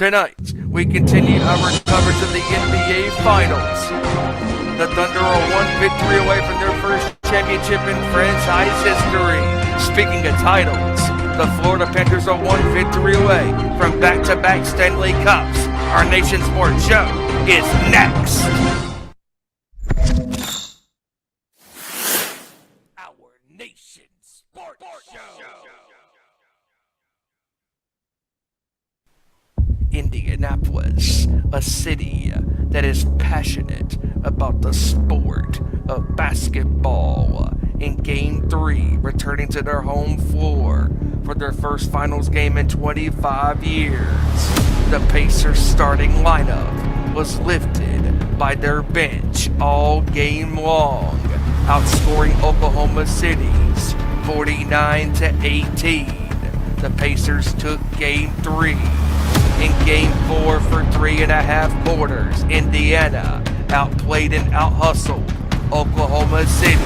Tonight, we continue our coverage of the NBA Finals. The Thunder are one victory away from their first championship in franchise history. Speaking of titles, the Florida Panthers are one victory away from back-to-back Stanley Cups. Our Nation Sports Show is next. Our Nation Sports Show. Indianapolis, a city that is passionate about the sport of basketball. In Game 3, returning to their home floor for their first finals game in 25 years. The Pacers' starting lineup was lifted by their bench all game long, outscoring Oklahoma City's 49-18. The Pacers took Game 3. In Game 4 for 3.5 quarters, Indiana outplayed and out-hustled Oklahoma City.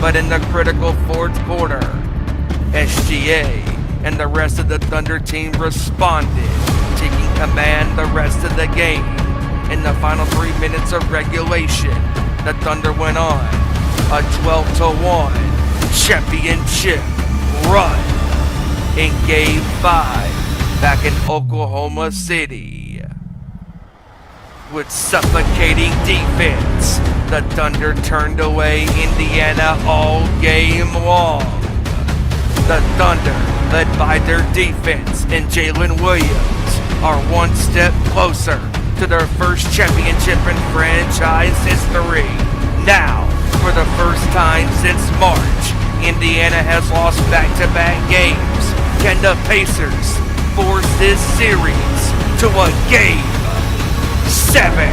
But in the critical fourth quarter, SGA and the rest of the Thunder team responded, taking command the rest of the game. In the final 3 minutes of regulation, the Thunder went on a 12-1 championship run. In Game 5, back in Oklahoma City. With suffocating defense, the Thunder turned away Indiana all game long. The Thunder, led by their defense and Jalen Williams, are one step closer to their first championship in franchise history. Now, for the first time since March, Indiana has lost back-to-back games. Can the Pacers force this series to a Game 7?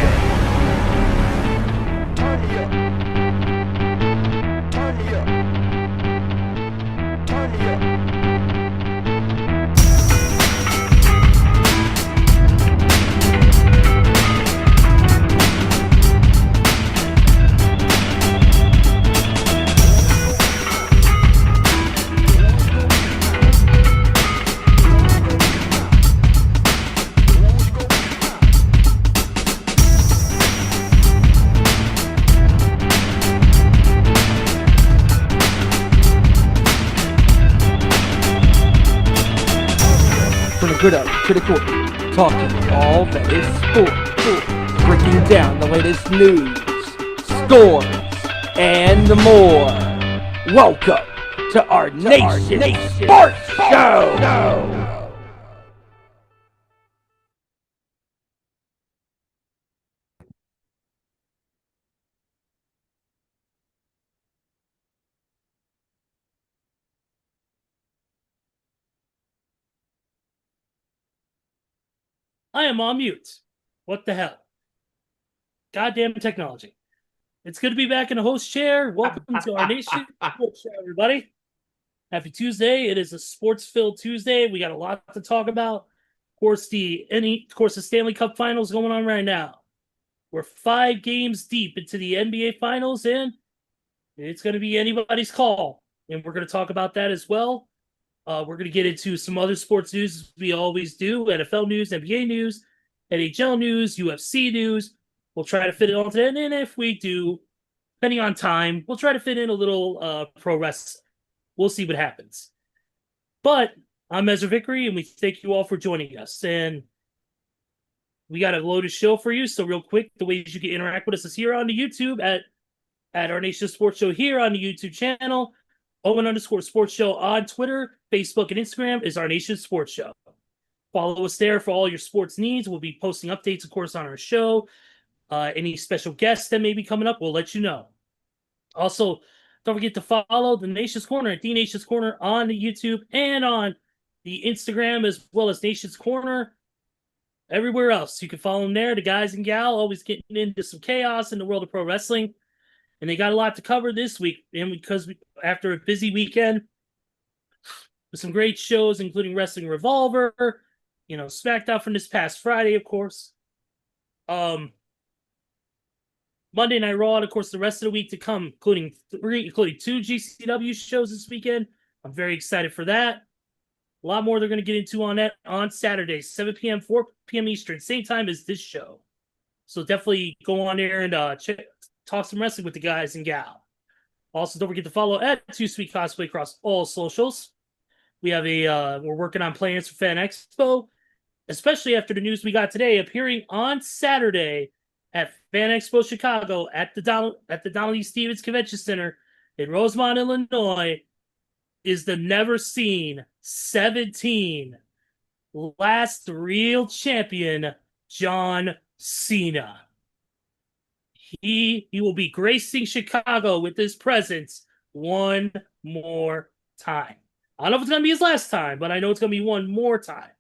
Good up to the court, talking all that is sport, breaking down the latest news, scores, and more. Welcome to our Nation Sports Show. I am on mute. What the hell? Goddamn technology. It's good to be back in the host chair. Welcome to our Nation Sports Show, everybody. Happy Tuesday. It is a sports-filled Tuesday. We got a lot to talk about. Of course, the Stanley Cup Finals going on right now. We're 5 games deep into the NBA Finals, and it's going to be anybody's call. And we're going to talk about that as well. We're going to get into some other sports news as we always do. NFL news, NBA news, NHL news, UFC news. We'll try to fit it all today. And then if we do, depending on time, we'll try to fit in a little pro wrestling. We'll see what happens. But I'm Ezra Vickery, and we thank you all for joining us. And we got a loaded show for you. So real quick, the ways you can interact with us is here on the YouTube at our Nation Sports Show here on the YouTube channel. Owen_Sports Show on Twitter, Facebook, and Instagram is our Nation Sports Show. Follow us there for all your sports needs. We'll be posting updates, of course, on our show. Any special guests that may be coming up, we'll let you know. Also, don't forget to follow the Nation's Corner at The Nation's Corner on the YouTube and on the Instagram, as well as Nation's Corner everywhere else. You can follow them there. The guys and gal always getting into some chaos in the world of pro wrestling. And they got a lot to cover this week. And because after a busy weekend with some great shows, including Wrestling Revolver, SmackDown from this past Friday, of course. Monday Night Raw, and of course, the rest of the week to come, including 2 GCW shows this weekend. I'm very excited for that. A lot more they're going to get into on that on Saturday, 7 p.m., 4 p.m. Eastern, same time as this show. So definitely go on there and talk some wrestling with the guys and gal. Also, don't forget to follow at Too Sweet Cosplay across all socials. We have we're working on plans for Fan Expo, especially after the news we got today, appearing on Saturday at Fan Expo Chicago at the Donald E. Stevens Convention Center in Rosemont, Illinois, is the never seen 17 last real champion, John Cena. He will be gracing Chicago with his presence one more time. I don't know if it's going to be his last time, but I know it's going to be one more time.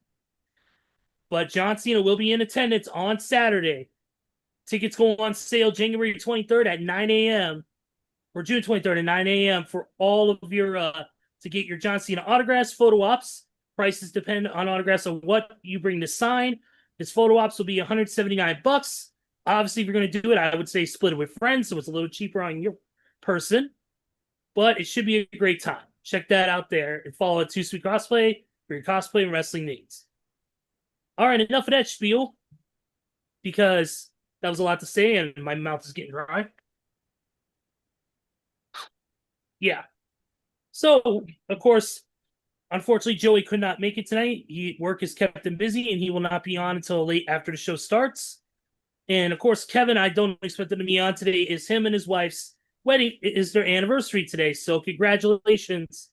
But John Cena will be in attendance on Saturday. Tickets go on sale January 23rd at 9 a.m. or June 23rd at 9 a.m. for all of your to get your John Cena autographs, photo ops. Prices depend on autographs of what you bring to sign. His photo ops will be $179. Obviously, if you're going to do it, I would say split it with friends, so it's a little cheaper on your person. But it should be a great time. Check that out there and follow Too Sweet Cosplay for your cosplay and wrestling needs. All right, enough of that spiel, because that was a lot to say and my mouth is getting dry. Yeah. So, of course, unfortunately, Joey could not make it tonight. Work has kept him busy, and he will not be on until late after the show starts. And, of course, Kevin, I don't expect him to be on today. Is him and his wife's wedding is their anniversary today. So congratulations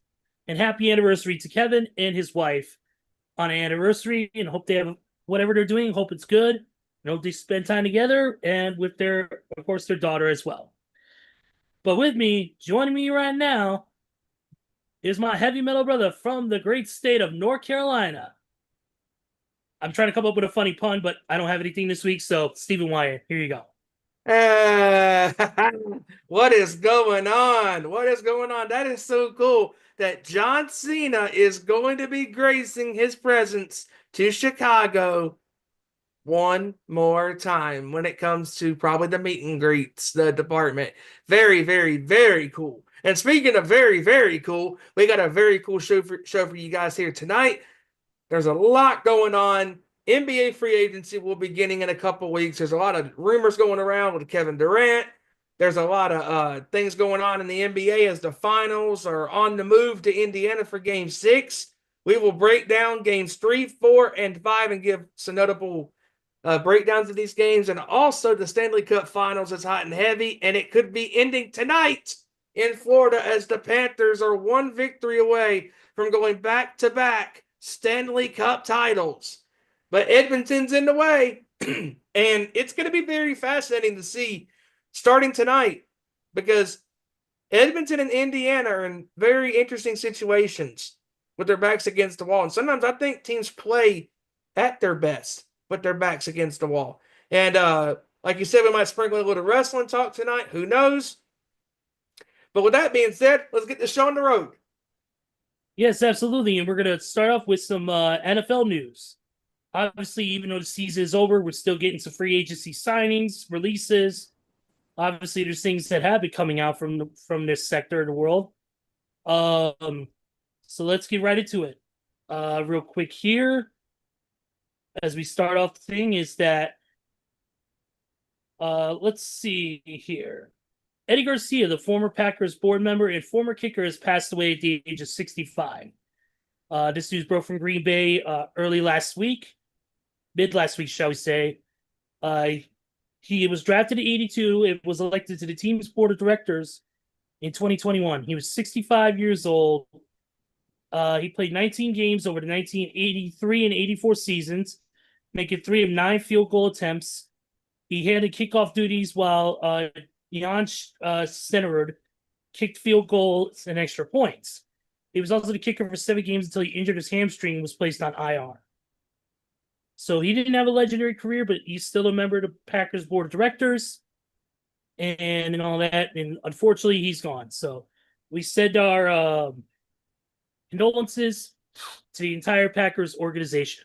and happy anniversary to Kevin and his wife on an anniversary, and hope they have whatever they're doing. Hope it's good. And hope they spend time together and with their, of course, their daughter as well. But with me, joining me right now, is my heavy metal brother from the great state of North Carolina. I'm trying to come up with a funny pun, but I don't have anything this week. So, Stephen Wyand, here you go. What is going on? What is going on? That is so cool that John Cena is going to be gracing his presence to Chicago one more time when it comes to probably the meet and greets, the department. Very, very, very cool. And speaking of very, very cool, we got a very cool show for you guys here tonight. There's a lot going on. NBA free agency will be beginning in a couple weeks. There's a lot of rumors going around with Kevin Durant. There's a lot of things going on in the NBA as the finals are on the move to Indiana for Game 6. We will break down Games 3, 4, and 5 and give some notable breakdowns of these games. And also the Stanley Cup Finals is hot and heavy, and it could be ending tonight in Florida as the Panthers are one victory away from going back-to-back Stanley Cup titles. But Edmonton's in the way, and it's going to be very fascinating to see starting tonight, because Edmonton and Indiana are in very interesting situations with their backs against the wall. And sometimes I think teams play at their best with their backs against the wall. And like you said, we might sprinkle a little wrestling talk tonight. Who knows? But with that being said, let's get the show on the road. Yes, absolutely. And we're going to start off with some NFL news. Obviously, even though the season is over, we're still getting some free agency signings, releases. Obviously, there's things that have been coming out from this sector of the world. So let's get right into it. Real quick here, as we start off the thing, is that let's see here. Eddie Garcia, the former Packers board member and former kicker, has passed away at the age of 65. This news broke from Green Bay mid last week, shall we say. He was drafted at 82 and was elected to the team's board of directors in 2021. He was 65 years old. He played 19 games over the 1983 and 84 seasons, making 3 of 9 field goal attempts. He handled kickoff duties while Wyand kicked field goals and extra points. He was also the kicker for 7 games until he injured his hamstring and was placed on IR. So he didn't have a legendary career, but he's still a member of the Packers board of directors and all that. And unfortunately, he's gone. So we send our condolences to the entire Packers organization.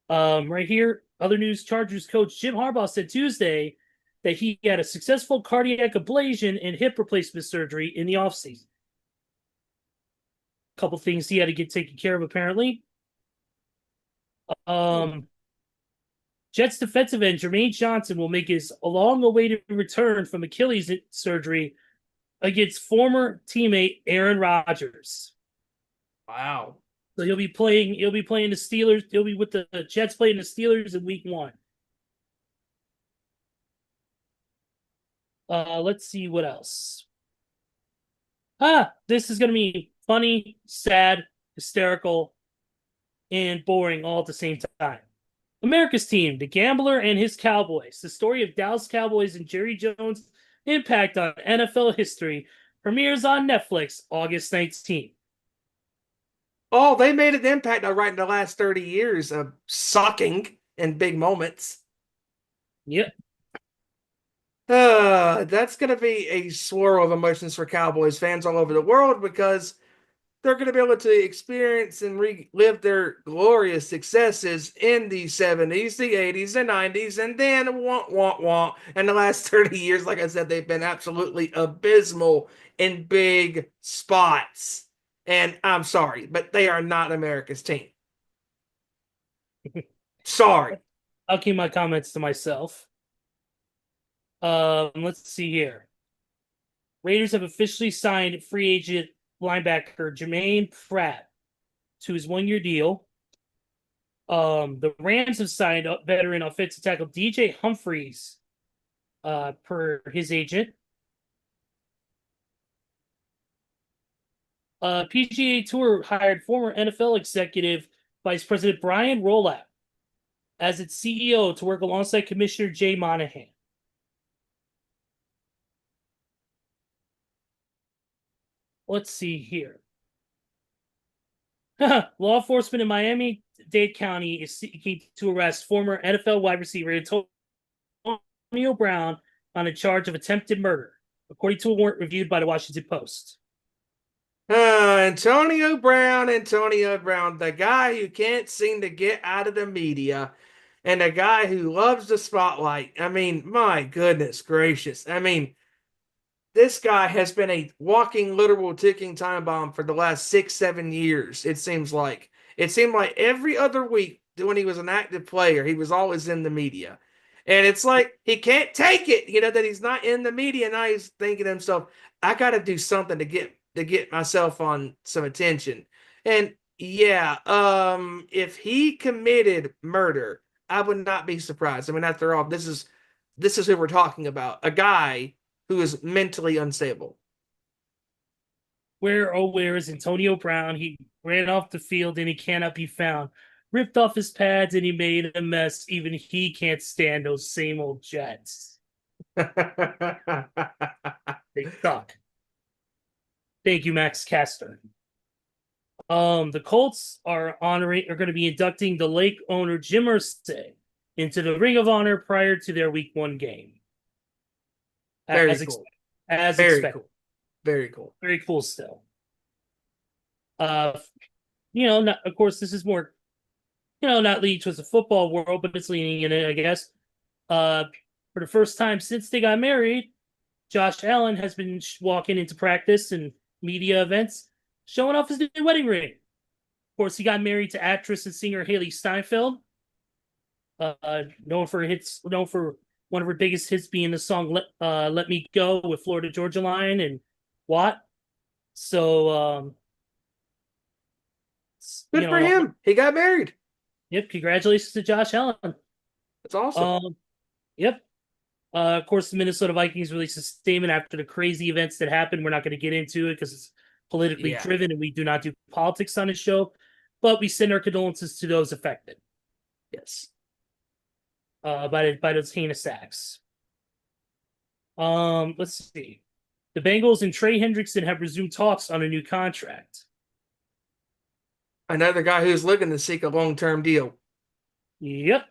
Right here, other news, Chargers coach Jim Harbaugh said Tuesday that he had a successful cardiac ablation and hip replacement surgery in the offseason. couple things he had to get taken care of, apparently. Jets defensive end Jermaine Johnson will make his long-awaited return from Achilles surgery against former teammate Aaron Rodgers. Wow. So he'll be playing the Steelers. He'll be with the Jets playing the Steelers in week 1. Let's see what else. This is gonna be funny, sad, hysterical, and boring all at the same time. America's team, the Gambler and his Cowboys. The story of Dallas Cowboys and Jerry Jones' impact on NFL history premieres on Netflix August 19th. Oh, they made an impact right in the last 30 years of sucking in big moments. Yep. That's going to be a swirl of emotions for Cowboys fans all over the world because they're going to be able to experience and relive their glorious successes in the 70s, the 80s, the 90s, and then And the last 30 years, like I said, they've been absolutely abysmal in big spots. And I'm sorry, but they are not America's team. Sorry. I'll keep my comments to myself. Let's see here. Raiders have officially signed free agent linebacker Jermaine Pratt to his 1-year deal. The Rams have signed veteran offensive tackle DJ Humphries per his agent. PGA Tour hired former NFL executive Vice President Brian Rolapp as its CEO to work alongside Commissioner Jay Monahan. Let's see here. Law enforcement in Miami-Dade County is seeking to arrest former NFL wide receiver Antonio Brown on a charge of attempted murder, according to a warrant reviewed by the Washington Post. Antonio Brown, the guy who can't seem to get out of the media and the guy who loves the spotlight. I mean, my goodness gracious. I mean, this guy has been a walking, literal ticking time bomb for the last 6-7 years, it seems like. It seemed like every other week when he was an active player, he was always in the media. And it's like he can't take it, that he's not in the media. Now he's thinking to himself, I got to do something to get myself on some attention. And yeah, if he committed murder, I would not be surprised. I mean, after all, this is who we're talking about. A guy who is mentally unstable. Where is Antonio Brown? He ran off the field and he cannot be found. Ripped off his pads and he made a mess. Even he can't stand those same old Jets. They suck. Thank you, Max Caster. The Colts are going to be inducting the Lake owner Jim Irsay into the Ring of Honor prior to their Week 1 game. Very cool. Expected. Cool. Very cool. Very cool still. Of course, this is more, not leading towards the football world, but it's leaning in it, I guess. For the first time since they got married, Josh Allen has been walking into practice and media events, showing off his new wedding ring. Of course, he got married to actress and singer Haley Steinfeld, known for one of her biggest hits being the song "Let Me Go" with Florida Georgia Line and Watt. So, good for him. He got married. Yep. Congratulations to Josh Allen. That's awesome. Yep. Of course, the Minnesota Vikings released a statement after the crazy events that happened. We're not going to get into it because it's politically driven and we do not do politics on this show. But we send our condolences to those affected. Yes. By those heinous acts. Let's see. The Bengals and Trey Hendrickson have resumed talks on a new contract. Another guy who's looking to seek a long-term deal. Yep.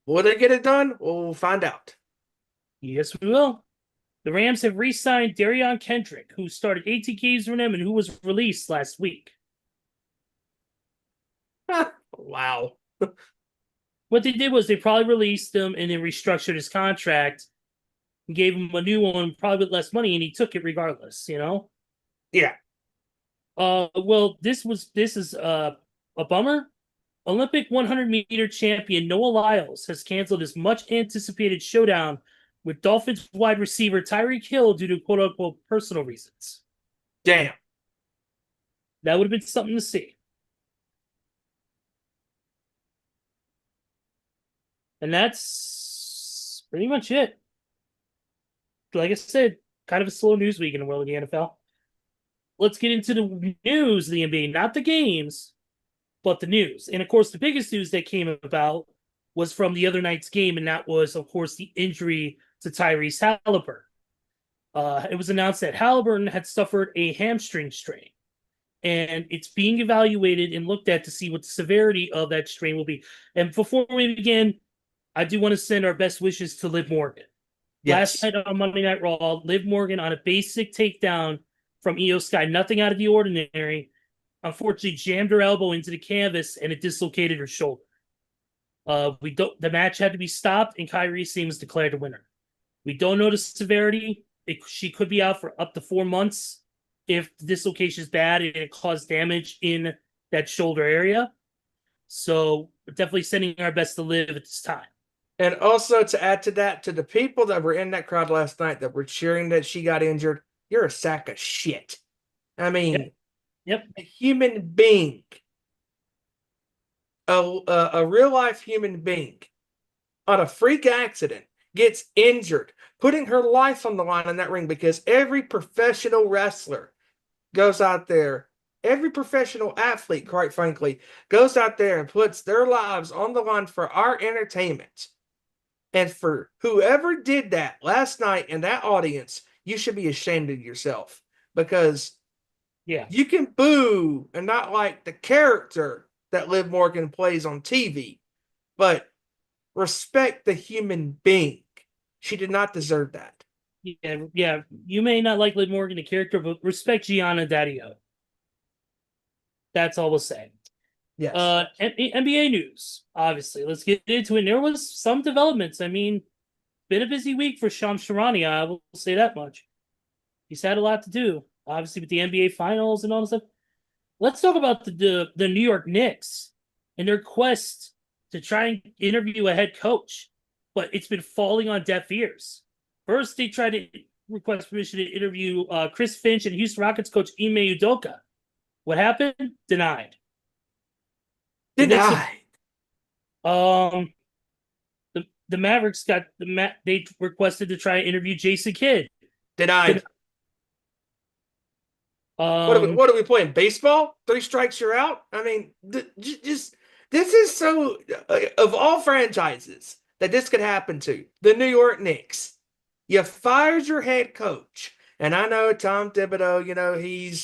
Will they get it done? We'll find out. Yes, we will. The Rams have re-signed Darion Kendrick, who started 18 games for them and who was released last week. Wow. What they did was they probably released him and then restructured his contract and gave him a new one, probably with less money, and he took it regardless, Yeah. Well, this is a bummer. Olympic 100-meter champion Noah Lyles has canceled his much anticipated showdown with Dolphins wide receiver Tyreek Hill due to quote unquote personal reasons. Damn. That would have been something to see. And that's pretty much it. Like I said, kind of a slow news week in the world of the NFL. Let's get into the news of the NBA, not the games, but the news. And of course, the biggest news that came about was from the other night's game, and that was, of course, the injury to Tyrese Haliburton. It was announced that Haliburton had suffered a hamstring strain, and it's being evaluated and looked at to see what the severity of that strain will be. And before we begin, I do want to send our best wishes to Liv Morgan. Yes. Last night on Monday Night Raw, Liv Morgan on a basic takedown from Io Sky, nothing out of the ordinary, unfortunately jammed her elbow into the canvas and it dislocated her shoulder. The match had to be stopped and Kyrie was declared the winner. We don't know the severity. She could be out for up to 4 months if the dislocation is bad and it caused damage in that shoulder area. So we're definitely sending our best to Liv at this time. And also to add to that, to the people that were in that crowd last night that were cheering that she got injured, you're a sack of shit. I mean, Yep. A human being, a real life human being, on a freak accident gets injured, putting her life on the line in that ring, because every professional wrestler goes out there, every professional athlete, quite frankly, goes out there and puts their lives on the line for our entertainment. And for whoever did that last night in that audience, you should be ashamed of yourself, because you can boo and not like the character that Liv Morgan plays on TV, but respect the human being. She did not deserve that. Yeah. You may not like Liv Morgan, the character, but respect Gianna Daddio. That's all we'll say. Yes. NBA news, obviously. Let's get into it. There was some developments. I mean, been a busy week for Shams Charania, I will say that much. He's had a lot to do, obviously, with the NBA Finals and all this stuff. Let's talk about the New York Knicks and their quest to try and interview a head coach, but it's been falling on deaf ears. First, they tried to request permission to interview Chris Finch and Houston Rockets coach Ime Udoka. What happened? Denied. Denied. The Mavericks they requested to try and interview Jason Kidd. Denied. What are we playing? Baseball? 3 strikes, you're out? I mean, this is so, of all franchises that this could happen to, the New York Knicks. You fired your head coach. And I know Tom Thibodeau, he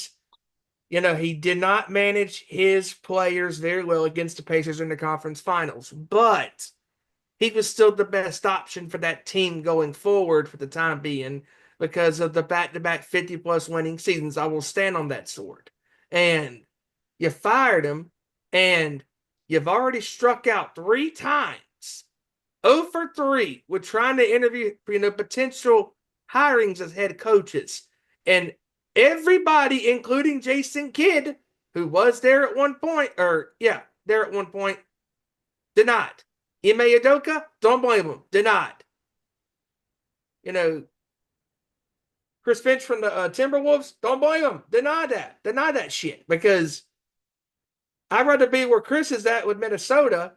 did not manage his players very well against the Pacers in the conference finals, but he was still the best option for that team going forward for the time being because of the back-to-back 50-plus winning seasons. I will stand on that sword. And you fired him, and you've already struck out 3 times. 0 for 3 with trying to interview potential hirings as head coaches. And everybody, including Jason Kidd, who was there at one point, denied. Ime Udoka, don't blame him, denied. Chris Finch from the Timberwolves, don't blame him, deny that shit, because I'd rather be where Chris is at with Minnesota,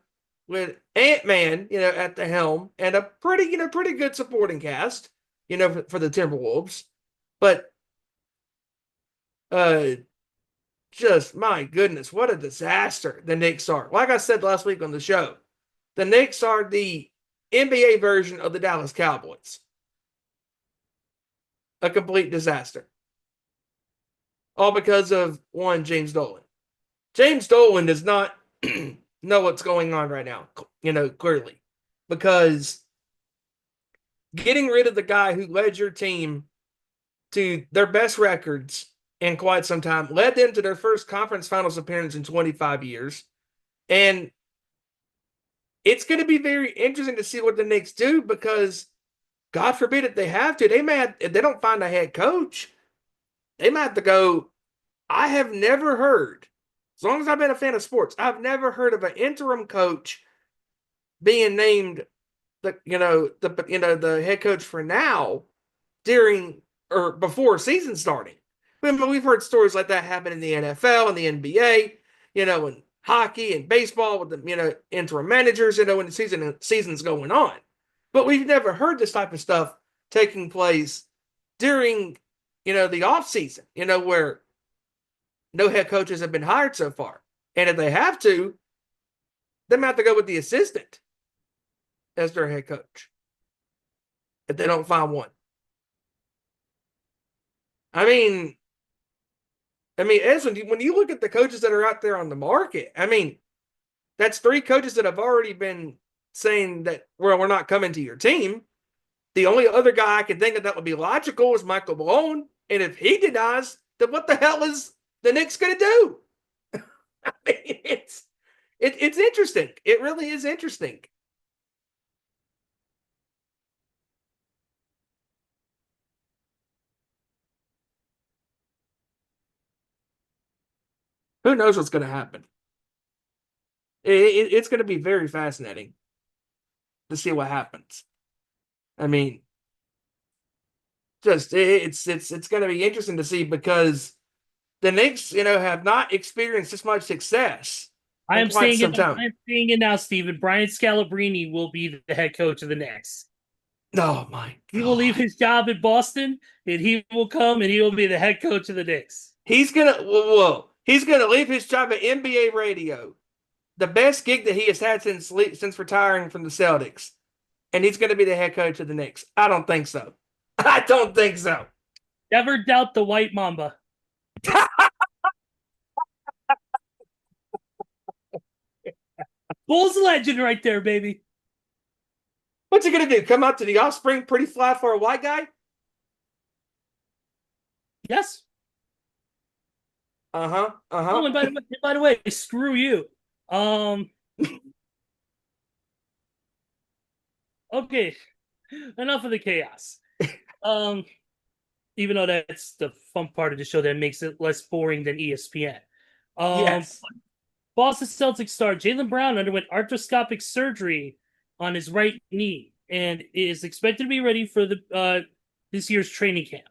with Ant-Man, at the helm, and a pretty good supporting cast, for the Timberwolves. But just, my goodness, what a disaster the Knicks are. Like I said last week on the show, the Knicks are the NBA version of the Dallas Cowboys. A complete disaster. All because of one, James Dolan. James Dolan does not know what's going on right now, clearly. Because getting rid of the guy who led your team to their best records in quite some time, led them to their first conference finals appearance in 25 years. And it's going to be very interesting to see what the Knicks do, because God forbid if they have to, if they don't find a head coach, they might have to go I have never heard, as long as I've been a fan of sports, I've never heard of an interim coach being named the head coach for now during or before season starting. We've heard stories like that happen in the NFL and the NBA, in hockey and baseball with the interim managers, when the season's going on. But we've never heard this type of stuff taking place during the off season, where no head coaches have been hired so far. And if they have to, they might have to go with the assistant as their head coach if they don't find one. I mean, Ezra, when you look at the coaches that are out there on the market, that's 3 coaches that have already been saying that, well, we're not coming to your team. The only other guy I can think of that would be logical is Michael Malone. And if he denies, then what the hell is the Knicks going to do? It's interesting. It really is interesting. Who knows what's going to happen? It's going to be very fascinating to see what happens. It's going to be interesting to see because the Knicks, have not experienced this much success. I am saying it now, Steven. Brian Scalabrine will be the head coach of the Knicks. Oh my God. He will leave his job in Boston, and he will come and he will be the head coach of the Knicks. He's gonna leave his job at NBA radio, the best gig that he has had since retiring from the Celtics, and he's gonna be the head coach of the Knicks. I don't think so. I don't think so. Never doubt the White Mamba. Bulls legend right there, baby. What's he gonna do? Come out to the Offspring pretty fly for a white guy? Yes. Oh, and by the way, screw you. Okay. Enough of the chaos. Even though that's the fun part of the show that makes it less boring than ESPN. Yes. Boston Celtics star Jaylen Brown underwent arthroscopic surgery on his right knee and is expected to be ready for this year's training camp.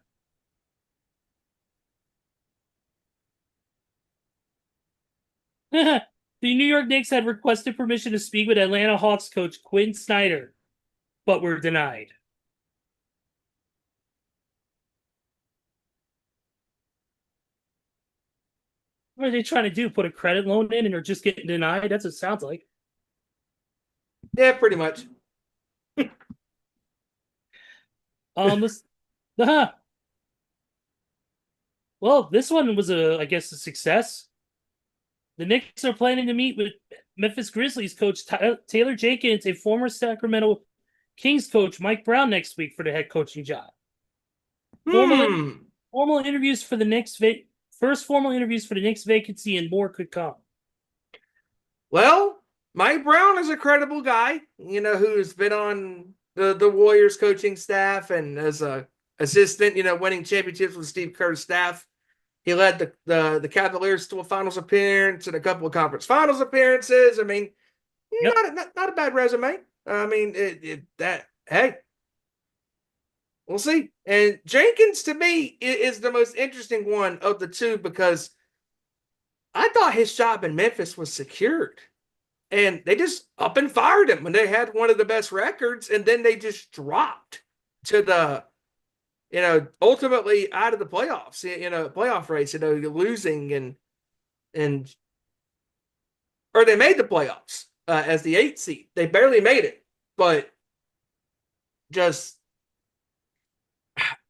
The New York Knicks had requested permission to speak with Atlanta Hawks coach Quinn Snyder, but were denied. What are they trying to do? Put a credit loan in and they're just getting denied? That's what it sounds like. Yeah, pretty much. Well, this one was a success. The Knicks are planning to meet with Memphis Grizzlies coach Taylor Jenkins and former Sacramento Kings coach Mike Brown next week for the head coaching job. Formal interviews for the Knicks. First formal interviews for the Knicks vacancy and more could come. Well, Mike Brown is a credible guy, who's been on the Warriors coaching staff and as a assistant, winning championships with Steve Kerr's staff. He led the Cavaliers to a finals appearance and a couple of conference finals appearances. Not a bad resume. Hey, we'll see. And Jenkins, to me, is the most interesting one of the two because I thought his job in Memphis was secured. And they just up and fired him when they had one of the best records, and then they just dropped to the, ultimately out of the playoffs, playoff race, losing or they made the playoffs as the 8th seed. They barely made it, but just,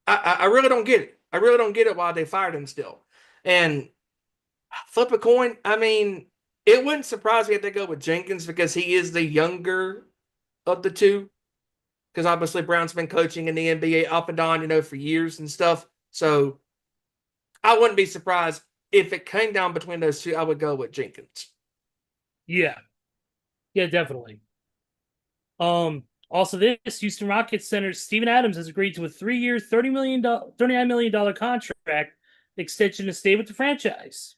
I really don't get it. I really don't get it why they fired him still. And flip a coin, it wouldn't surprise me if they go with Jenkins because he is the younger of the two. Because obviously Brown's been coaching in the NBA up and down, for years and stuff. So I wouldn't be surprised if it came down between those two. I would go with Jenkins. Yeah, definitely. Also, this Houston Rockets center Steven Adams has agreed to a 3-year, $39 million contract extension to stay with the franchise.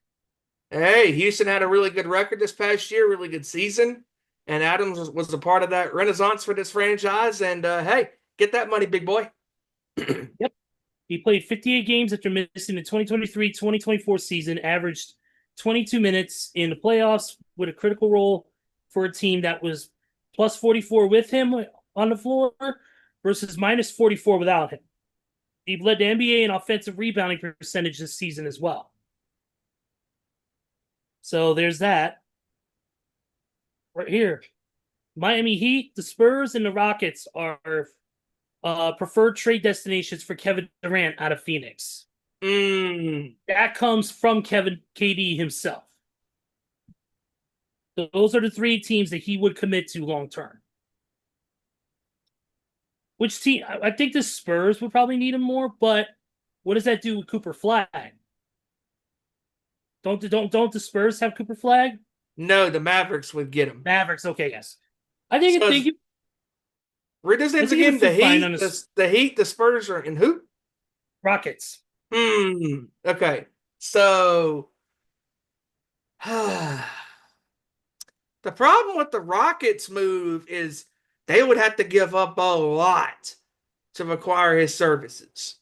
Hey, Houston had a really good record this past year, really good season. And Adams was a part of that renaissance for this franchise. And hey, get that money, big boy. Yep. He played 58 games after missing the 2023-2024 season, averaged 22 minutes in the playoffs with a critical role for a team that was plus 44 with him on the floor versus minus 44 without him. He led the NBA in offensive rebounding percentage this season as well. So there's that. Right here. Miami Heat, the Spurs, and the Rockets are preferred trade destinations for Kevin Durant out of Phoenix. That comes from KD himself. So those are the three teams that he would commit to long term. Which team? I think the Spurs would probably need him more, but what does that do with Cooper Flag? Don't the Spurs have Cooper Flag? No, the Mavericks would get him. Mavericks, okay, yes. I think So read those names again. The Heat, the Spurs are in who? Rockets. Okay. So the problem with the Rockets move is they would have to give up a lot to acquire his services.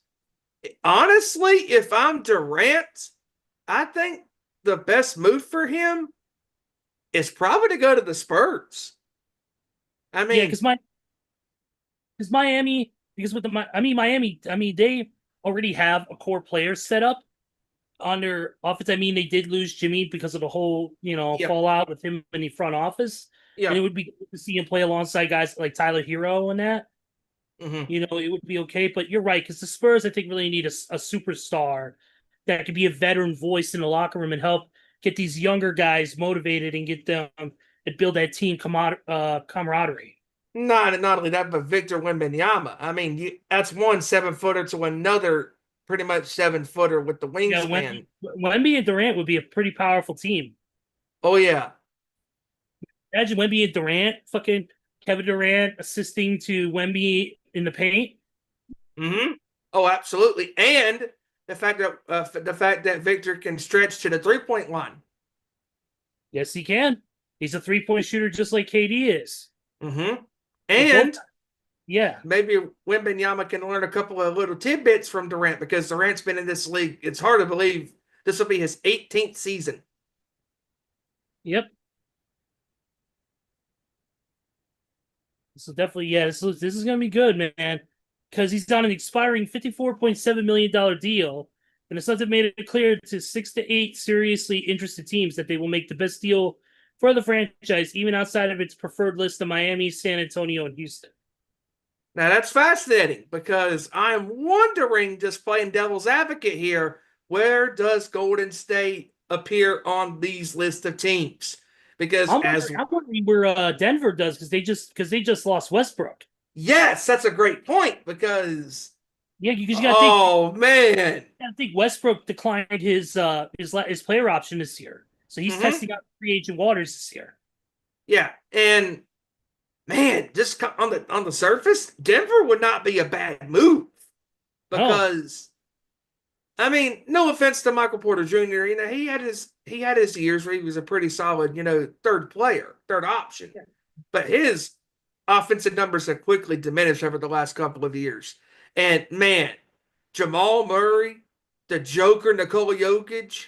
Honestly, if I'm Durant, I think the best move for him is probably to go to the Spurs. I mean, Miami, they already have a core player set up on their offense. I mean, they did lose Jimmy because of the whole, fallout with him in the front office. Yeah. And it would be good to see him play alongside guys like Tyler Hero and that. It would be okay. But you're right, because the Spurs, I think, really need a superstar that could be a veteran voice in the locker room and help get these younger guys motivated and get them and build that team camaraderie. Not only that, but Victor Wembanyama. I mean, that's one 7-footer to another pretty much 7-footer with the wingspan. Wemby and Durant would be a pretty powerful team. Oh, yeah. Imagine Wemby and Durant, fucking Kevin Durant assisting to Wemby in the paint. Oh, absolutely. And the fact that Victor can stretch to the 3-point line. Yes, he can. He's a 3-point shooter just like KD is. And yeah, maybe Wembanyama can learn a couple of little tidbits from Durant because Durant's been in this league. It's hard to believe this will be his 18th season. Yep. So definitely, this is going to be good, man, because he's on an expiring $54.7 million deal, and the Suns have made it clear to 6 to 8 seriously interested teams that they will make the best deal for the franchise, even outside of its preferred list of Miami, San Antonio, and Houston. Now, that's fascinating because I'm wondering, just playing devil's advocate here, where does Golden State appear on these lists of teams? Because I'm wondering where Denver does because they just lost Westbrook. Yes, that's a great point because you got to think. Man, I think Westbrook declined his player option this year, so he's testing out free agent waters this year. Yeah, and man, just on the surface, Denver would not be a bad move because. I mean, no offense to Michael Porter Jr., he had his years where he was a pretty solid, third option. Yeah. But his offensive numbers have quickly diminished over the last couple of years. And man, Jamal Murray, the Joker, Nikola Jokic,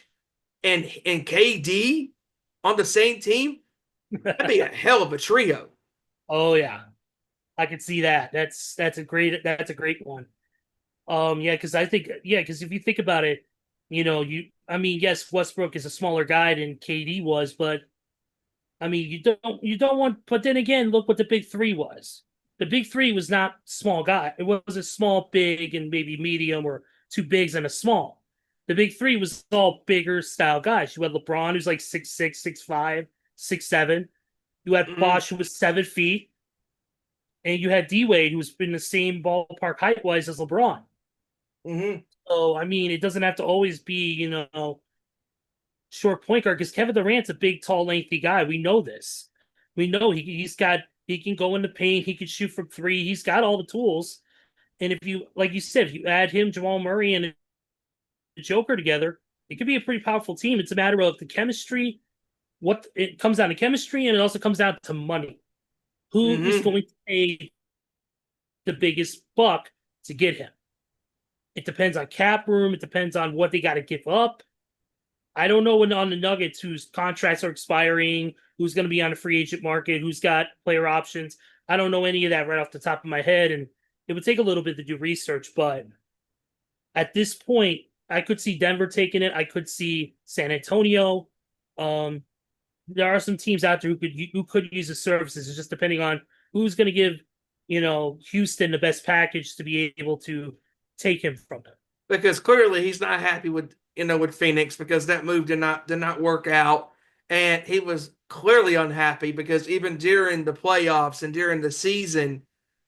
and KD on the same team, that'd be a hell of a trio. Oh yeah, I could see that. That's a great one. Because if you think about it, yes, Westbrook is a smaller guy than KD was, but I mean, you don't want. But then again, look what the big three was. The big three was not small guy. It was a small, big, and maybe medium, or two bigs and a small. The big three was all bigger style guys. You had LeBron, who's like 6'6", 6'5", 6'7". You had Bosh, who was 7 feet, and you had D-Wade, who's been the same ballpark height-wise as LeBron. So, I mean, it doesn't have to always be, short point guard because Kevin Durant's a big, tall, lengthy guy. We know this. We know he can go in the paint. He can shoot from 3. He's got all the tools. And if you, like you said, if you add him, Jamal Murray, and Joker together, it could be a pretty powerful team. It's a matter of the chemistry. What it comes down to chemistry, and it also comes down to money. Who is going to pay the biggest buck to get him? It depends on cap room. It depends on what they got to give up. I don't know when on the Nuggets whose contracts are expiring, who's going to be on the free agent market, who's got player options. I don't know any of that right off the top of my head, and it would take a little bit to do research, but at this point, I could see Denver taking it. I could see San Antonio. There are some teams out there who could use the services. It's just depending on who's going to give, Houston the best package to be able to take him from them. Because clearly he's not happy with Phoenix because that move did not work out, and he was clearly unhappy because even during the playoffs and during the season,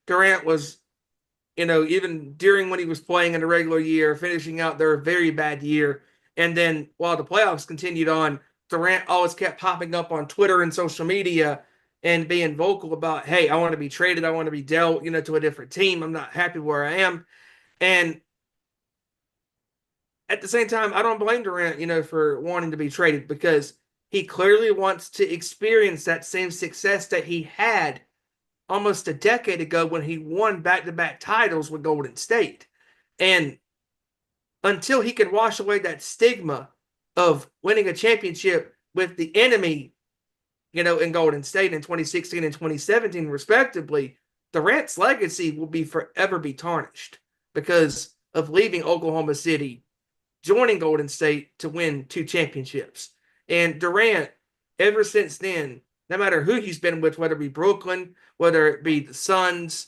Durant was, even during when he was playing in the regular year, finishing out their very bad year, and then while the playoffs continued on, Durant always kept popping up on Twitter and social media and being vocal about, hey, I want to be traded. I want to be dealt, to a different team. I'm not happy where I am. And at the same time, I don't blame Durant, for wanting to be traded because he clearly wants to experience that same success that he had almost a decade ago when he won back-to-back titles with Golden State. And until he can wash away that stigma of winning a championship with the enemy, in Golden State in 2016 and 2017, respectively, Durant's legacy will forever be tarnished because of leaving Oklahoma City, joining Golden State to win 2 championships. And Durant, ever since then, no matter who he's been with, whether it be Brooklyn, whether it be the Suns,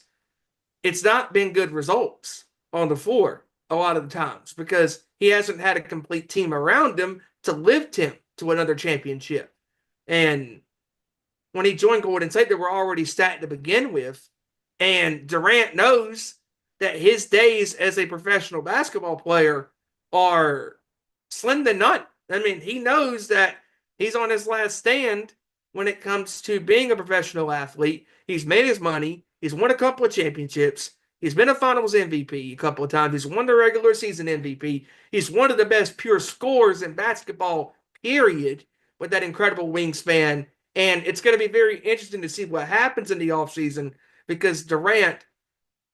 it's not been good results on the floor a lot of the times because he hasn't had a complete team around him to lift him to another championship. And when he joined Golden State, they were already stacked to begin with. And Durant knows that his days as a professional basketball player are slim to none. I mean, he knows that he's on his last stand when it comes to being a professional athlete. He's made his money. He's won a couple of championships. He's been a finals MVP a couple of times. He's won the regular season MVP. He's one of the best pure scorers in basketball, period, with that incredible wingspan. And it's going to be very interesting to see what happens in the offseason because Durant,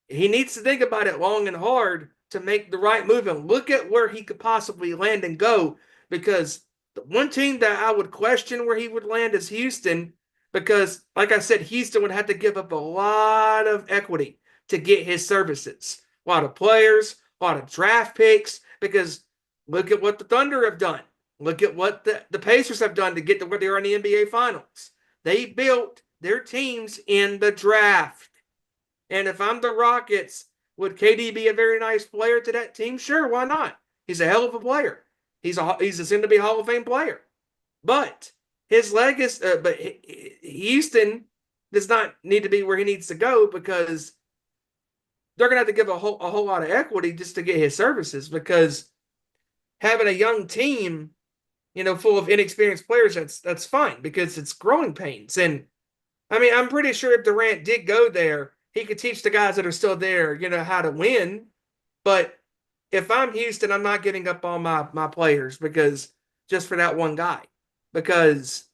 he needs to think about it long and hard to make the right move and look at where he could possibly land and go, because the one team that I would question where he would land is Houston, because like I said, Houston would have to give up a lot of equity to get his services. A lot of players, a lot of draft picks, because look at what the Thunder have done. Look at what the Pacers have done to get to where they are in the NBA Finals. They built their teams in the draft. And if I'm the Rockets, would KD be a very nice player to that team? Sure, why not? He's a hell of a player. He's a soon-to-be Hall of Fame player. But his legacy, Houston does not need to be where he needs to go because they're going to have to give a whole lot of equity just to get his services, because having a young team, full of inexperienced players, that's fine because it's growing pains. And I mean, I'm pretty sure if Durant did go there, he could teach the guys that are still there, how to win. But if I'm Houston, I'm not giving up on my players because just for that one guy, because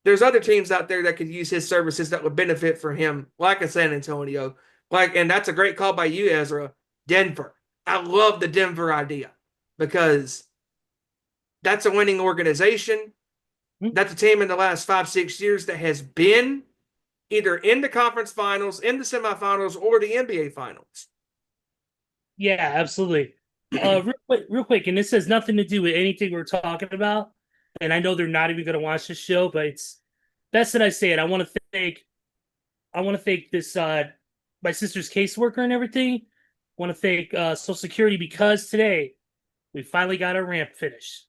there's other teams out there that could use his services that would benefit from him, like a San Antonio, and that's a great call by you, Ezra. Denver. I love the Denver idea because that's a winning organization. That's a team in the last 5-6 years that has been either in the conference finals, in the semifinals, or the NBA finals. Yeah, absolutely. Real quick, and this has nothing to do with anything we're talking about. And I know they're not even going to watch this show, but it's best that I say it. I want to thank this my sister's caseworker and everything. I want to thank Social Security because today we finally got our ramp finished.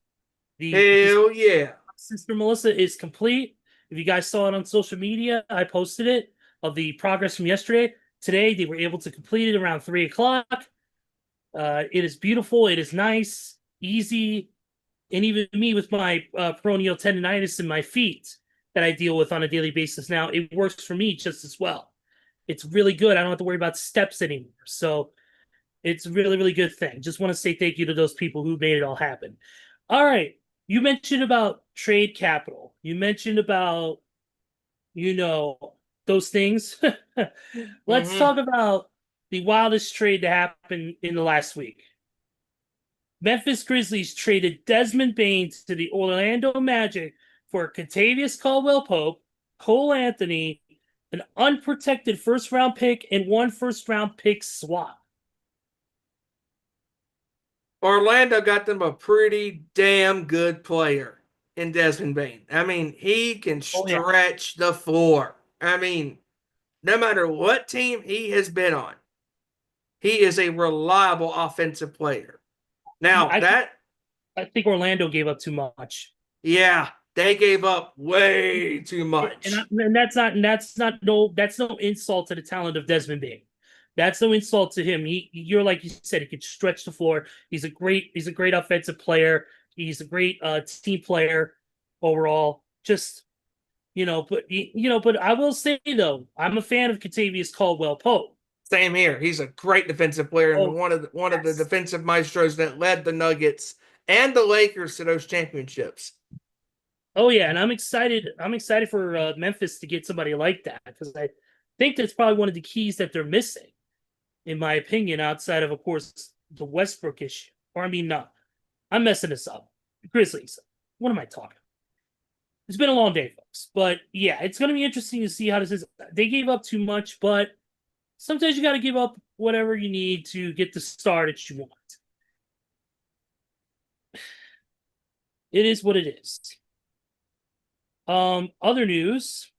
Hell yeah! Sister Melissa is complete. If you guys saw it on social media, I posted it of the progress from yesterday. Today they were able to complete it around 3:00. It is beautiful. It is nice, easy. And even me with my peroneal tendonitis in my feet that I deal with on a daily basis now, it works for me just as well. It's really good. I don't have to worry about steps anymore. So It's a really, really good thing. Just want to say thank you to those people who made it all happen. All right. You mentioned about trade capital. You mentioned about, those things. Let's Mhm. talk about the wildest trade to happen in the last week. Memphis Grizzlies traded Desmond Bain to the Orlando Magic for Kentavious Caldwell-Pope, Cole Anthony, an unprotected first-round pick, and 1 first-round pick swap. Orlando got them a pretty damn good player in Desmond Bain. I mean, he can Oh, yeah. stretch the floor. I mean, no matter what team he has been on, he is a reliable offensive player. Now, I think Orlando gave up too much. yeah, they gave up way too much. And that's no insult to the talent of Desmond Bain. That's no insult to him. You're like you said, he could stretch the floor. He's a great offensive player. He's a great team player overall. Just but I will say though, I'm a fan of Kentavious Caldwell-Pope. Same here. He's a great defensive player and Oh, one of the yes. defensive maestros that led the Nuggets and the Lakers to those championships. Oh yeah, and I'm excited. I'm excited for Memphis to get somebody like that because I think that's probably one of the keys that they're missing, in my opinion. Outside of course, the Westbrook issue. Or I mean, no, I'm messing this up. Grizzlies. What am I talking? It's been a long day, folks. But yeah, it's going to be interesting to see how this is. They gave up too much, but sometimes you got to give up whatever you need to get the star that you want. It is what it is. Other news.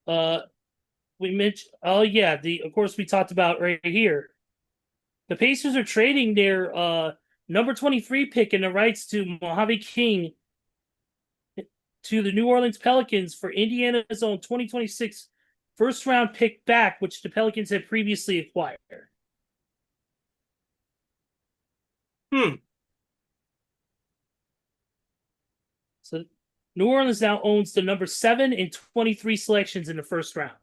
We mentioned. Oh yeah, of course we talked about right here. The Pacers are trading their number 23 pick and the rights to Mojave King to the New Orleans Pelicans for Indiana's own 2026 first round pick back, which the Pelicans had previously acquired. So New Orleans now owns the number 7 and 23 selections in the first round.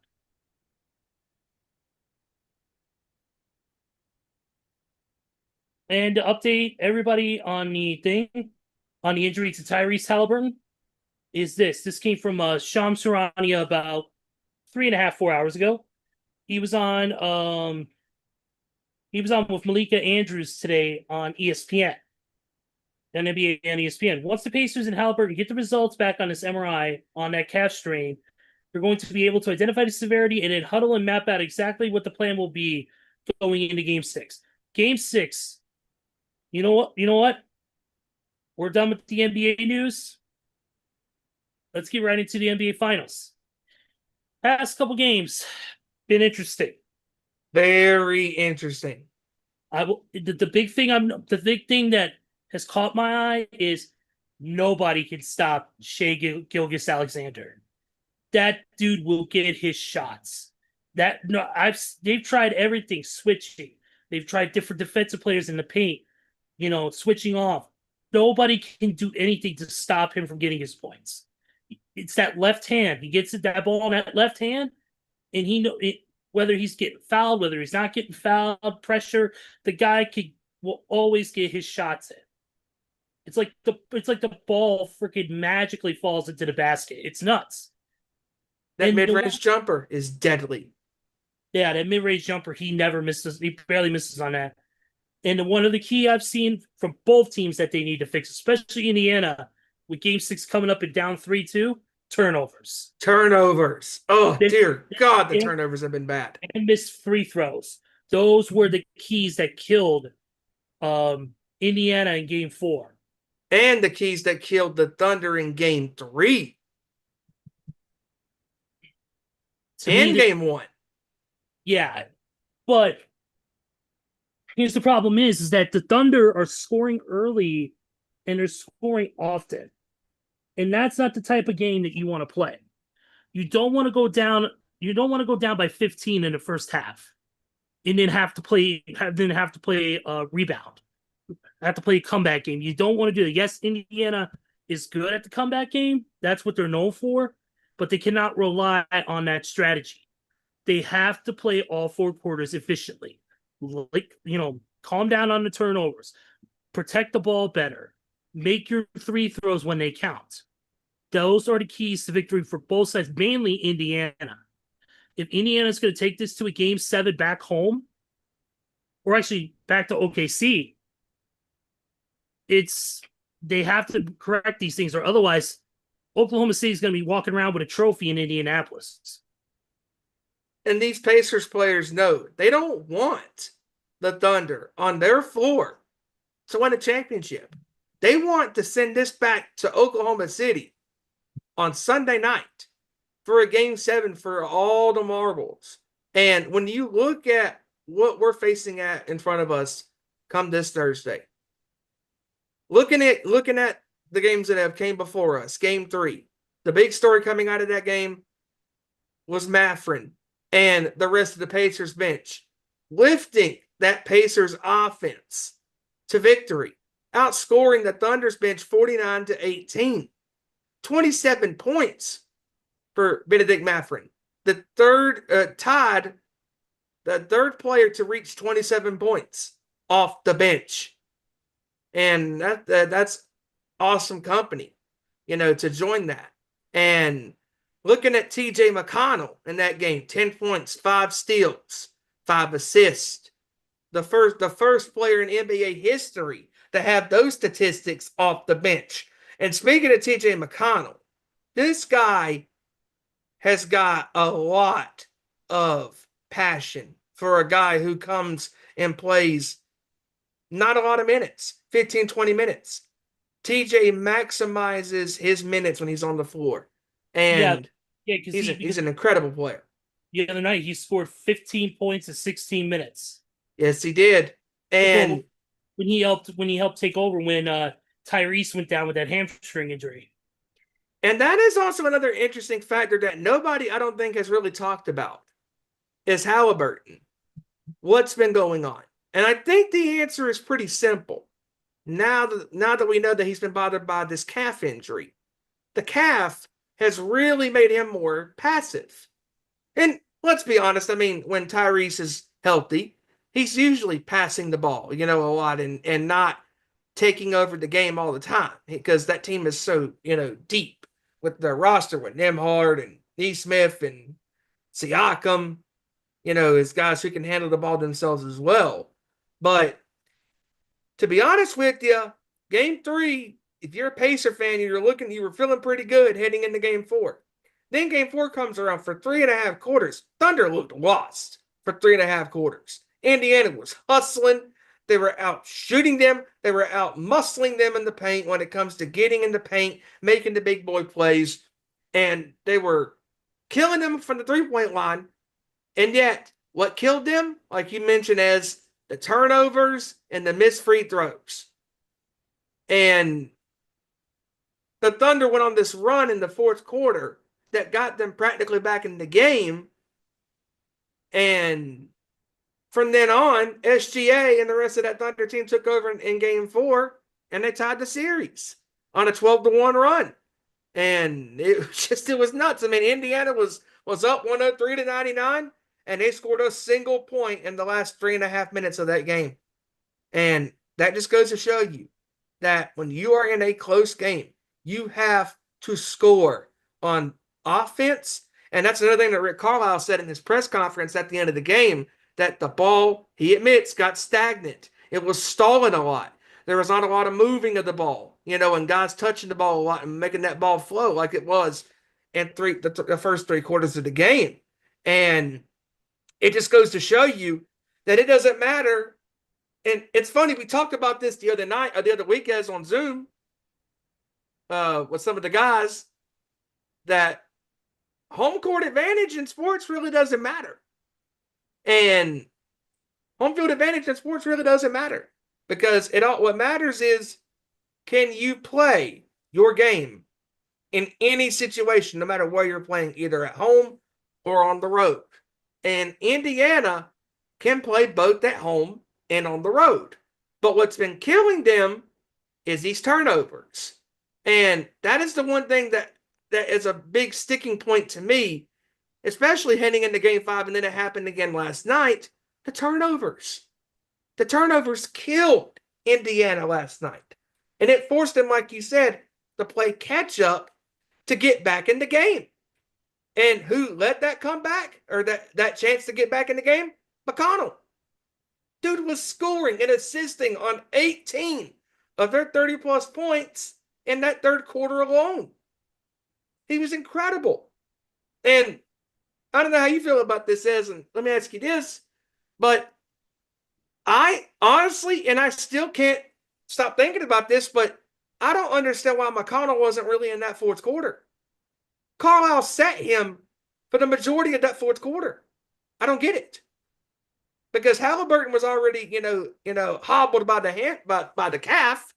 And to update everybody on the injury to Tyrese Haliburton, is this. This came from Shams Charania about 3.5, 4 hours ago. He was on with Malika Andrews today on ESPN. And NBA and ESPN. Once the Pacers and Haliburton get the results back on this MRI on that calf strain, they're going to be able to identify the severity and then huddle and map out exactly what the plan will be going into Game 6. Game 6. You know what? We're done with the NBA news. Let's get right into the NBA Finals. Past couple games been interesting. Very interesting. The big thing that has caught my eye is nobody can stop Shai Gilgeous-Alexander. That dude will get his shots. They've tried everything, switching. They've tried different defensive players in the paint, switching off. Nobody can do anything to stop him from getting his points. It's that left hand. He gets that ball on that left hand, and whether he's getting fouled, whether he's not getting fouled, pressure, the guy will always get his shots in. It's like the ball freaking magically falls into the basket. It's nuts. That mid-range jumper is deadly. Yeah, that mid-range jumper, he never misses. He barely misses on that. And one of the key I've seen from both teams that they need to fix, especially Indiana, with Game 6 coming up and down 3-2, turnovers. Oh, dear God, the turnovers have been bad. And missed free throws. Those were the keys that killed Indiana in Game 4. And the keys that killed the Thunder in Game 3. And Game 1. Yeah. But here's the problem is that the Thunder are scoring early and they're scoring often. And that's not the type of game that you want to play. You don't want to go down by 15 in the first half and then have to play a rebound. Have to play a comeback game. You don't want to do it. Yes, Indiana is good at the comeback game. That's what they're known for, but they cannot rely on that strategy. They have to play all 4 quarters efficiently. Like, calm down on the turnovers. Protect the ball better. Make your 3 throws when they count. Those are the keys to victory for both sides, mainly Indiana. If Indiana's going to take this to a game 7 back home, or actually back to OKC, they have to correct these things, or otherwise Oklahoma City is going to be walking around with a trophy in Indianapolis. And these Pacers players know they don't want the Thunder on their floor to win a championship. They want to send this back to Oklahoma City on Sunday night for a game 7 for all the marbles. And when you look at what we're facing at in front of us come this Thursday, looking at the games that have came before us, game 3, the big story coming out of that game was Maffrin and the rest of the Pacers bench lifting that Pacers offense to victory, outscoring the Thunder's bench 49-18. 27 points for Benedict Maffrin. The third player to reach 27 points off the bench. And that's awesome company, to join that. And looking at TJ McConnell in that game, 10 points, 5 steals, 5 assists. The first player in NBA history to have those statistics off the bench. And speaking of TJ McConnell, this guy has got a lot of passion for a guy who comes and plays not a lot of minutes, 15, 20 minutes. TJ maximizes his minutes when he's on the floor. And he's an incredible player. The other night, he scored 15 points in 16 minutes. Yes, he did. And when he helped take over when Tyrese went down with that hamstring injury. And that is also another interesting factor that nobody, I don't think, has really talked about, is Haliburton. What's been going on? And I think the answer is pretty simple. Now that we know that he's been bothered by this calf injury, the calf has really made him more passive. And let's be honest, when Tyrese is healthy, he's usually passing the ball, a lot and not taking over the game all the time because that team is so, deep with their roster with Nembhard and Nesmith and Siakam, as guys who can handle the ball themselves as well. But to be honest with you, game 3, if you're a Pacer fan, you were feeling pretty good heading into game 4. Then game 4 comes around for 3.5 quarters. Thunder looked lost for 3.5 quarters. Indiana was hustling. They were out shooting them. They were out muscling them in the paint when it comes to getting in the paint, making the big boy plays. And they were killing them from the 3-point line. And yet, what killed them, like you mentioned, as the turnovers and the missed free throws. And the Thunder went on this run in the 4th quarter that got them practically back in the game. And from then on, SGA and the rest of that Thunder team took over in game 4, and they tied the series on a 12-1 run. And it was nuts. Indiana was up 103-99, and they scored a single point in the last 3.5 minutes of that game. And that just goes to show you that when you are in a close game, you have to score on offense. And that's another thing that Rick Carlisle said in his press conference at the end of the game, that the ball, he admits, got stagnant. It was stalling a lot. There was not a lot of moving of the ball, and guys touching the ball a lot and making that ball flow like it was in the first 3 quarters of the game. And it just goes to show you that it doesn't matter. And it's funny, we talked about this the other week as on Zoom with some of the guys, that home court advantage in sports really doesn't matter. And home field advantage in sports really doesn't matter, because what matters is, can you play your game in any situation, no matter where you're playing, either at home or on the road. And Indiana can play both at home and on the road. But what's been killing them is these turnovers. And that is the one thing that is a big sticking point to me especially heading into game 5, and then it happened again last night, the turnovers. The turnovers killed Indiana last night. And it forced them, like you said, to play catch up to get back in the game. And who let that come back, or that chance to get back in the game? McConnell. Dude was scoring and assisting on 18 of their 30-plus points in that third quarter alone. He was incredible. And I don't know how you feel about this, Ez, and let me ask you this, but I honestly, and I still can't stop thinking about this, but I don't understand why McConnell wasn't really in that fourth quarter. Carlisle sat him for the majority of that fourth quarter. I don't get it. Because Haliburton was already, hobbled by the hand, by the calf.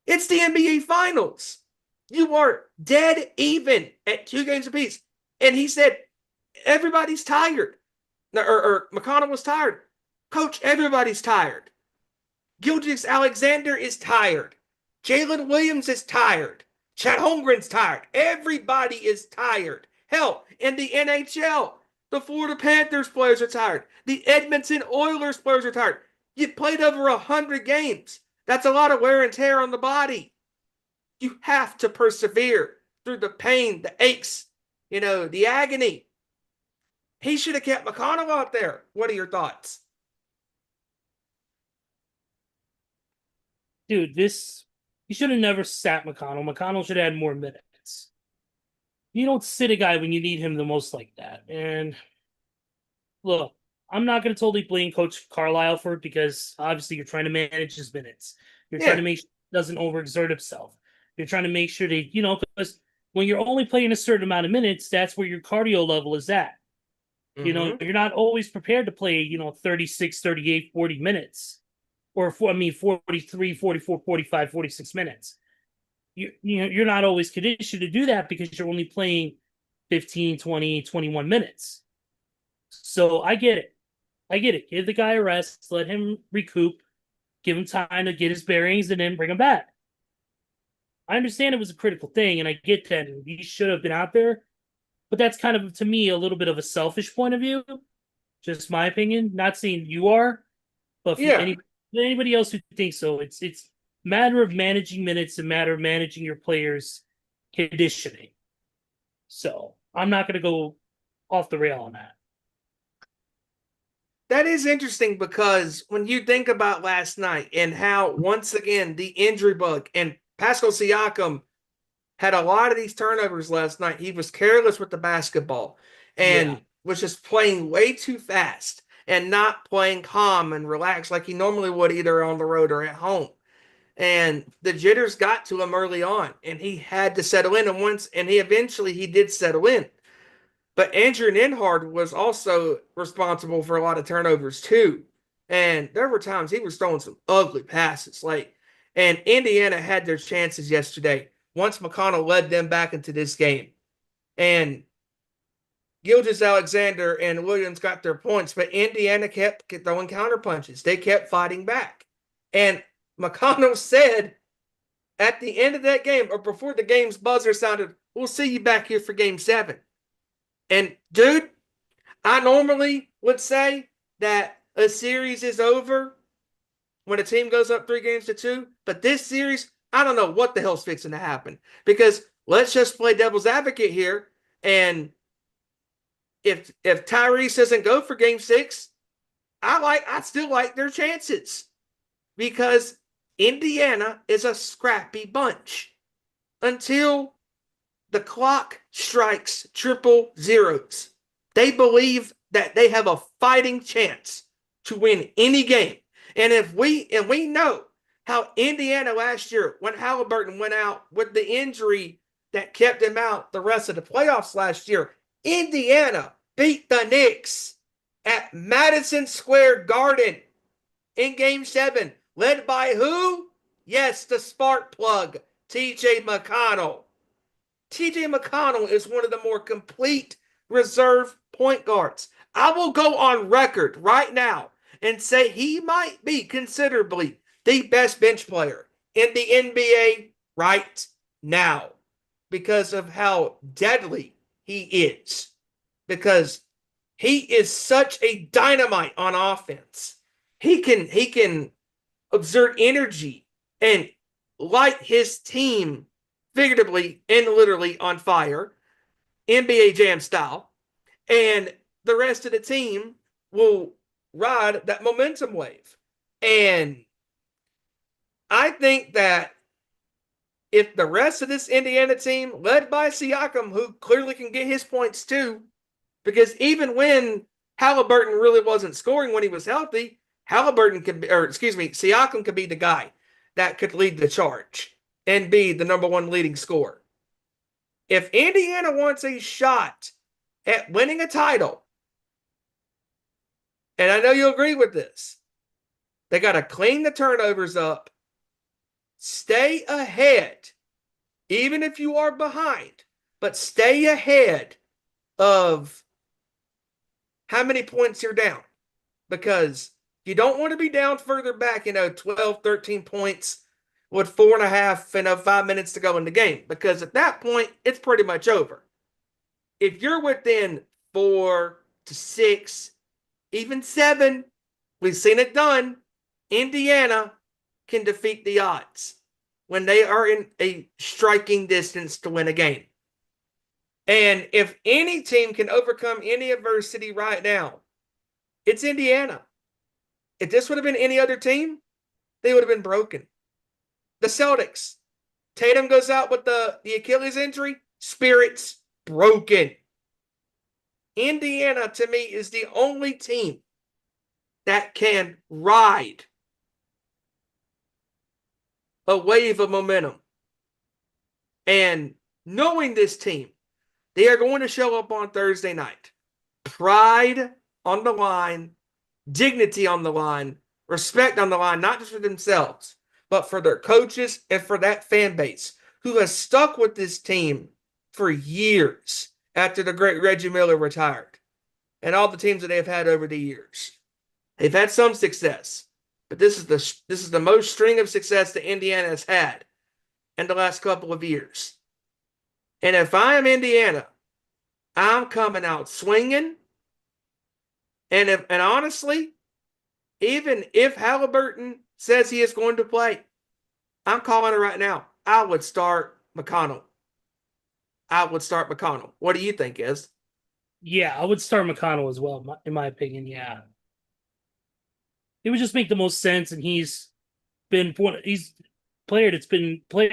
It's the NBA Finals. You are dead even at 2 games apiece. And he said, everybody's tired. Or McConnell was tired. Coach, everybody's tired. Gilgeous-Alexander is tired. Jalen Williams is tired. Chet Holmgren's tired. Everybody is tired. Hell, in the NHL, the Florida Panthers players are tired. The Edmonton Oilers players are tired. You played over 100 games. That's a lot of wear and tear on the body. You have to persevere through the pain, the aches, the agony. He should have kept McConnell out there. What are your thoughts? Dude, you should have never sat McConnell. McConnell should have had more minutes. You don't sit a guy when you need him the most like that. And look, I'm not going to totally blame Coach Carlisle for it, because obviously you're trying to manage his minutes. You're trying to make sure he doesn't overexert himself. You're trying to make sure that, because when you're only playing a certain amount of minutes, that's where your cardio level is at. Mm-hmm. You're not always prepared to play, 36, 38, 40 minutes. Or 43, 44, 45, 46 minutes. You're not always conditioned to do that because you're only playing 15, 20, 21 minutes. So I get it. Give the guy a rest, let him recoup, give him time to get his bearings, and then bring him back. I understand it was a critical thing, and I get that he should have been out there, but that's kind of, to me, a little bit of a selfish point of view. Just my opinion. Not saying you are, but for anybody else who thinks so, it's matter of managing minutes and matter of managing your players' conditioning. So I'm not going to go off the rail on that. That is interesting, because when you think about last night and how, once again, the injury bug, and Pascal Siakam had a lot of these turnovers last night. He was careless with the basketball and was just playing way too fast and not playing calm and relaxed like he normally would, either on the road or at home. And the jitters got to him early on, and he had to settle in. And he eventually did settle in. But Andrew Nenhard was also responsible for a lot of turnovers too. And there were times he was throwing some ugly passes. And Indiana had their chances yesterday once McConnell led them back into this game. And Gilgeous-Alexander and Williams got their points, but Indiana kept throwing counterpunches. They kept fighting back. And McConnell said at the end of that game, or before the game's buzzer sounded, "We'll see you back here for game 7. And dude, I normally would say that a series is over when a team goes up 3-2, but this series, I don't know what the hell's fixing to happen. Because let's just play devil's advocate here, and if Tyrese doesn't go for game 6, I still like their chances, because Indiana is a scrappy bunch until the clock strikes triple zeros. They believe that they have a fighting chance to win any game. And we know how Indiana last year, when Haliburton went out with the injury that kept him out the rest of the playoffs last year, Indiana beat the Knicks at Madison Square Garden in game 7, led by who? Yes, the spark plug, TJ McConnell. TJ McConnell is one of the more complete reserve point guards. I will go on record right now and say he might be considerably the best bench player in the NBA right now, because of how deadly he is. because he is such a dynamite on offense. He can exert energy and light his team figuratively and literally on fire, NBA Jam style, and the rest of the team will ride that momentum wave. And I think that if the rest of this Indiana team, led by Siakam, who clearly can get his points too, because even when Haliburton really wasn't scoring when he was healthy, Siakam could be the guy that could lead the charge and be the number one leading scorer. If Indiana wants a shot at winning a title, and I know you'll agree with this, they got to clean the turnovers up, stay ahead, even if you are behind, but stay ahead of how many points you're down, because you don't want to be down further back, 12, 13 points with 4.5, 5 minutes to go in the game, because at that point, it's pretty much over. If you're within 4 to 6, even 7, we've seen it done, Indiana can defeat the odds when they are in a striking distance to win a game. And if any team can overcome any adversity right now, it's Indiana. If this would have been any other team, they would have been broken. The Celtics, Tatum goes out with the Achilles injury, spirits broken. Indiana, to me, is the only team that can ride a wave of momentum. And knowing this team, they are going to show up on Thursday night. Pride on the line, dignity on the line, respect on the line, not just for themselves, but for their coaches and for that fan base who has stuck with this team for years after the great Reggie Miller retired and all the teams that they've had over the years. They've had some success, but this is the most string of success that Indiana has had in the last couple of years. And if I am Indiana, I'm coming out swinging. And honestly, even if Haliburton says he is going to play, I'm calling it right now. I would start McConnell. What do you think, Iz? Yeah, I would start McConnell as well, in my opinion. Yeah. It would just make the most sense, and he's player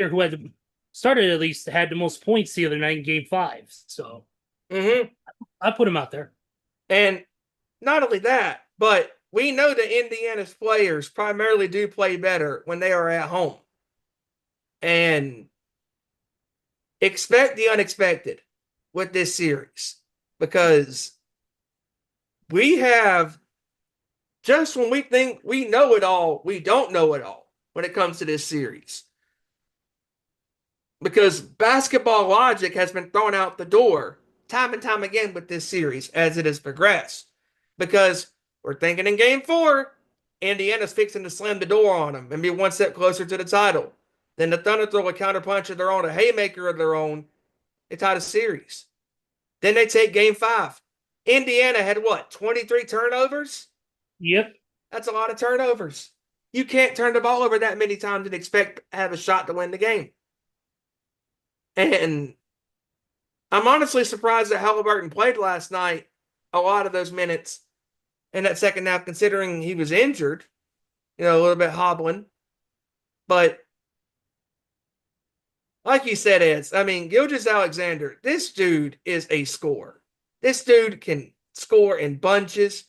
who had started at least had the most points the other night in Game 5. So I put him out there. And not only that, but we know that Indiana's players primarily do play better when they are at home. And expect the unexpected with this series, because we have, just when we think we know it all, we don't know it all when it comes to this series. Because basketball logic has been thrown out the door time and time again with this series as it has progressed. Because we're thinking in Game 4, Indiana's fixing to slam the door on them and be one step closer to the title. Then the Thunder throw a counterpunch of their own, a haymaker of their own. They tie the series. Then they take Game 5. Indiana had 23 turnovers? Yep. That's a lot of turnovers. You can't turn the ball over that many times and expect to have a shot to win the game. And I'm honestly surprised that Haliburton played last night a lot of those minutes in that second half, considering he was injured, a little bit hobbling. But like you said, Ed, Gilgeous-Alexander, this dude is a scorer. This dude can score in bunches.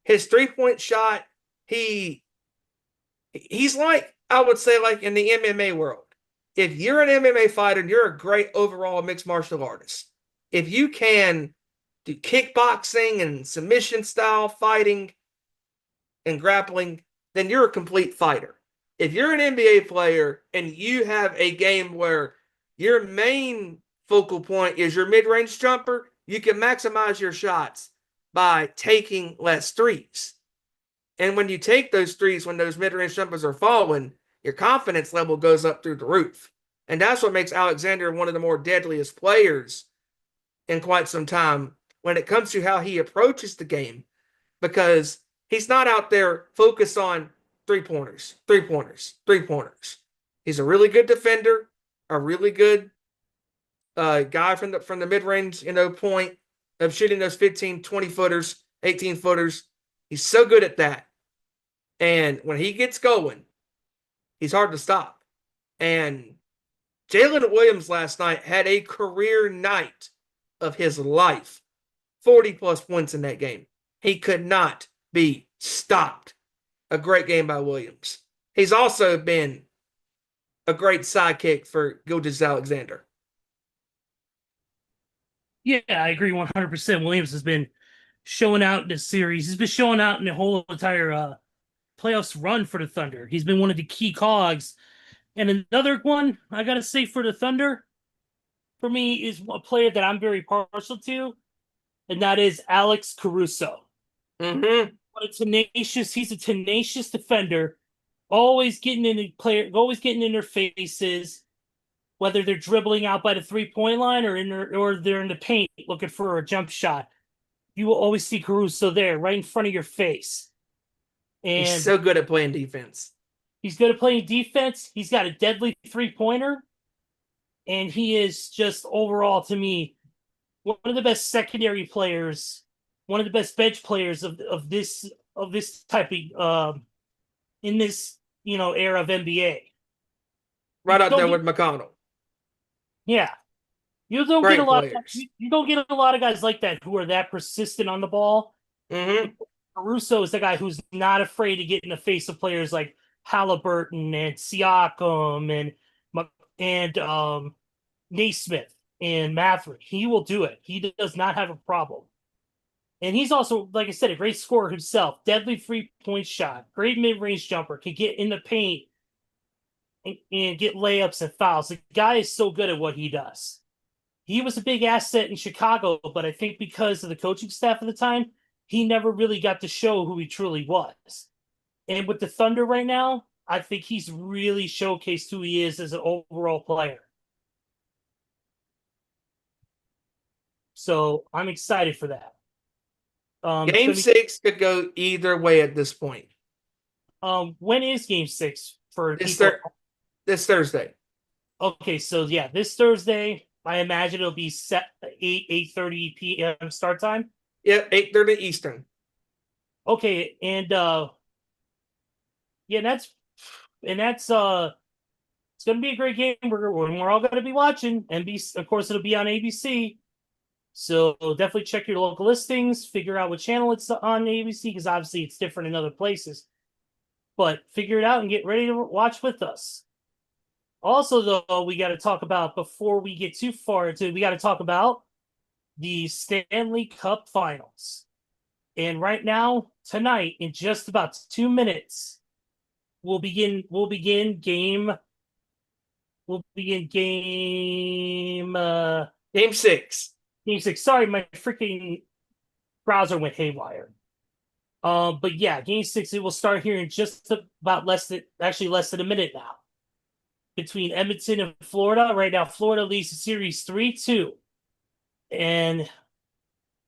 His three-point shot, he's like, I would say, like in the MMA world. If you're an MMA fighter and you're a great overall mixed martial artist, if you can do kickboxing and submission style fighting and grappling, then you're a complete fighter. If you're an NBA player and you have a game where your main focal point is your mid-range jumper, you can maximize your shots by taking less threes. And when you take those threes, when those mid-range jumpers are falling, your confidence level goes up through the roof. And that's what makes Alexander one of the more deadliest players in quite some time when it comes to how he approaches the game, because he's not out there focused on three-pointers, three-pointers, three-pointers. He's a really good defender, a really good guy from the mid-range, point of shooting those 15, 20-footers, 18-footers. He's so good at that. And when he gets going, he's hard to stop. And Jalen Williams last night had a career night of his life. 40-plus points in that game. He could not be stopped. A great game by Williams. He's also been a great sidekick for Gilgeous-Alexander. Yeah, I agree 100%. Williams has been showing out in this series. He's been showing out in the whole entire playoffs run for the Thunder. He's been one of the key cogs. And another one I got to say for the Thunder, for me, is a player that I'm very partial to, and that is Alex Caruso. Mm-hmm. He's a tenacious defender, always getting in their faces, whether they're dribbling out by the 3-point line or they're in the paint looking for a jump shot. You will always see Caruso there, right in front of your face. And he's so good at playing defense. He's good at playing defense. He's got a deadly 3-pointer, and he is just overall, to me, one of the best secondary players, one of the best bench players of this type of in this era of NBA. Right out there with McConnell. Yeah, you don't get a lot of guys like that who are that persistent on the ball. Mm-hmm. Caruso is the guy who's not afraid to get in the face of players like Haliburton and Siakam and Naismith and Matherin. He will do it. He does not have a problem. And he's also, like I said, a great scorer himself. Deadly 3-point shot. Great mid-range jumper. Can get in the paint and get layups and fouls. The guy is so good at what he does. He was a big asset in Chicago, but I think because of the coaching staff at the time, he never really got to show who he truly was. And with the Thunder right now, I think he's really showcased who he is as an overall player. So I'm excited for that. Game 6 could go either way at this point. When is Game 6 for this Thursday? Okay, so yeah, this Thursday, I imagine it'll be set 8:30 p.m. start time. Yep, 8:30 Eastern. Okay, and that's it's gonna be a great game. We're all gonna be watching. NBC, of course, it'll be on ABC. So definitely check your local listings, figure out what channel it's on ABC, because obviously it's different in other places. But figure it out and get ready to watch with us. Also, though, we got to talk about, before we get too far into it, we got to talk about the Stanley Cup Finals. And right now, tonight, in just about 2 minutes, we'll begin game 6. Game 6. Sorry, my freaking browser went haywire. But yeah, Game 6, it will start here in just about less than a minute now. Between Edmonton and Florida. Right now, Florida leads the series 3-2. And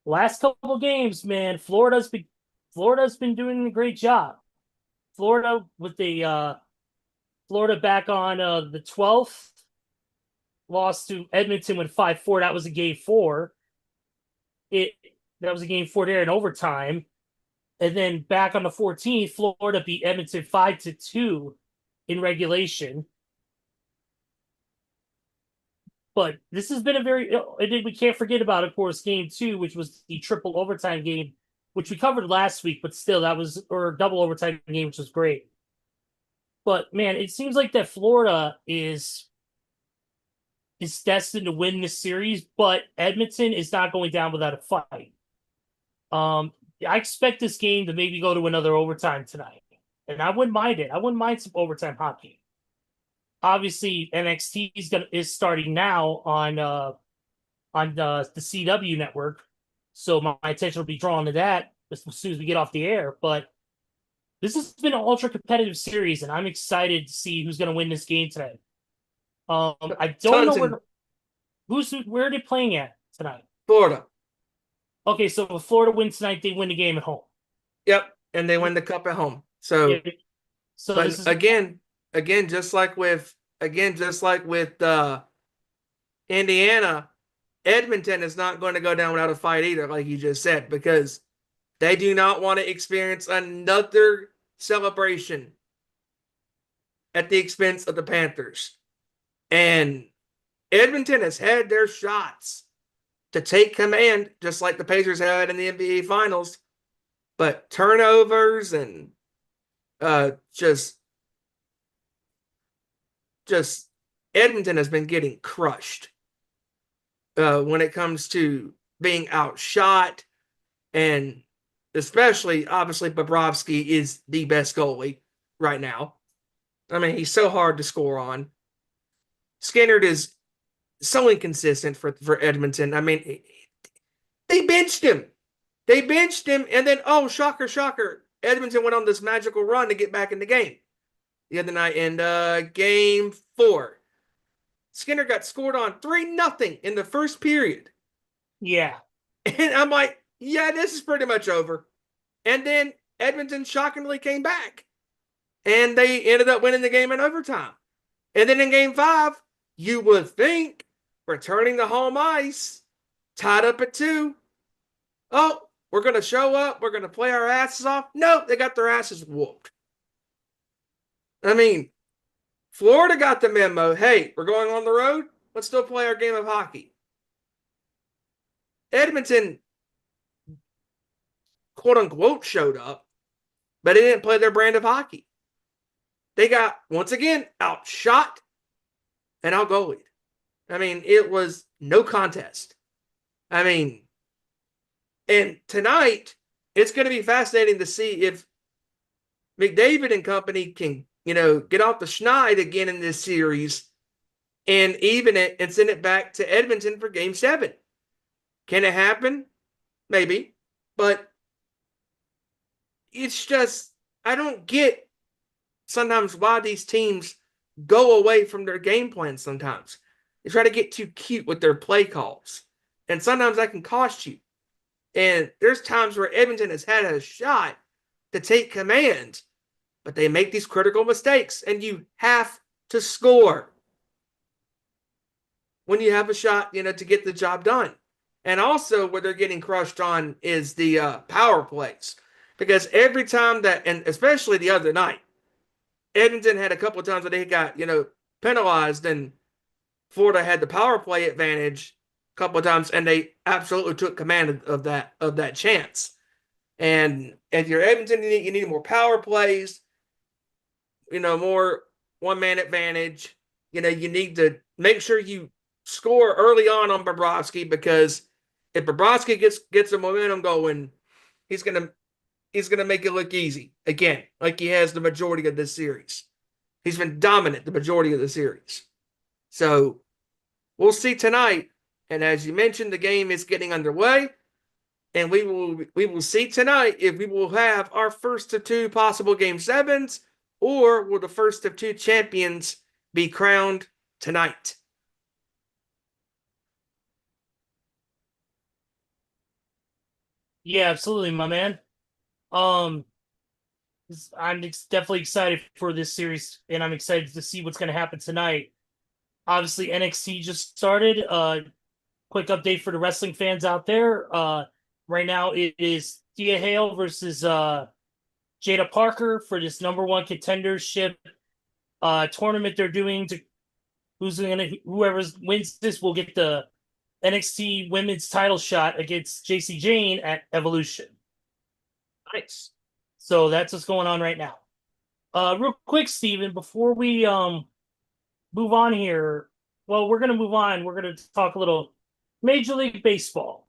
last couple of games, man, Florida's been doing a great job. Florida back on the 12th. Lost to Edmonton with 5-4. That was a game 4. That was a game 4 there in overtime. And then back on the 14th, Florida beat Edmonton 5-2 in regulation. But this has been we can't forget about, of course, game 2, which was the triple overtime game, which we covered last week, but still or double overtime game, which was great. But man, it seems like that Florida is destined to win this series, but Edmonton is not going down without a fight. I expect this game to maybe go to another overtime tonight, and I wouldn't mind it. I wouldn't mind some overtime hockey. Obviously, NXT is starting now on the CW network, so my attention will be drawn to that as soon as we get off the air. But this has been an ultra competitive series, and I'm excited to see who's going to win this game today. I don't know where they're playing at tonight. Florida. Okay, so if Florida wins tonight, they win the game at home. Yep, and they win the cup at home. So, Yeah. So but this is again, just like with Indiana, Edmonton is not going to go down without a fight either, like you just said, because they do not want to experience another celebration at the expense of the Panthers. And Edmonton has had their shots to take command, just like the Pacers had in the NBA Finals. But turnovers and just Edmonton has been getting crushed when it comes to being outshot, and especially obviously Bobrovsky is the best goalie right now. I mean, he's so hard to score on. Skinner is so inconsistent for Edmonton. I mean, they benched him. They benched him, and then, oh, shocker, shocker, Edmonton went on this magical run to get back in the game the other night in game 4. Skinner got scored on 3-0 in the first period. yeah. And I'm like, yeah, this is pretty much over. And then Edmonton shockingly came back. And they ended up winning the game in overtime. And then in game 5, you would think, returning to home ice, tied up at 2. Oh, we're going to show up. We're going to play our asses off. No, they got their asses whooped. I mean, Florida got the memo. Hey, we're going on the road. Let's still play our game of hockey. Edmonton, quote unquote, showed up, but they didn't play their brand of hockey. They got, once again, outshot and outgoalied. I mean, it was no contest. I mean, and tonight, it's going to be fascinating to see if McDavid and company can, get off the schneid again in this series and even it and send it back to Edmonton for game 7. Can it happen? Maybe. But it's just, I don't get sometimes why these teams go away from their game plan sometimes. They try to get too cute with their play calls. And sometimes that can cost you. And there's times where Edmonton has had a shot to take command, but they make these critical mistakes, and you have to score when you have a shot, to get the job done. And also where they're getting crushed on is the power plays. Because every time that, and especially the other night, Edmonton had a couple of times where they got, penalized, and Florida had the power play advantage a couple of times, and they absolutely took command of that chance. And if you're Edmonton, you need more power plays, more one-man advantage. You need to make sure you score early on Bobrovsky, because if Bobrovsky gets the momentum going, he's gonna make it look easy again, like he has the majority of this series. He's been dominant the majority of the series. So we'll see tonight. And as you mentioned, the game is getting underway, and we will see tonight if we will have our first of 2 possible game 7s, or will the first of 2 champions be crowned tonight. Yeah, absolutely, my man. I'm definitely excited for this series, and I'm excited to see what's going to happen tonight. Obviously, NXT just started. Quick update for the wrestling fans out there. Right now, it is Thea Hale versus Jada Parker for this #1 contendership tournament they're doing. Whoever wins this will get the NXT Women's title shot against JC Jane at Evolution. Nice. So that's what's going on right now. Real quick, Steven, before we move on here, well, we're going to move on. We're going to talk a little Major League Baseball.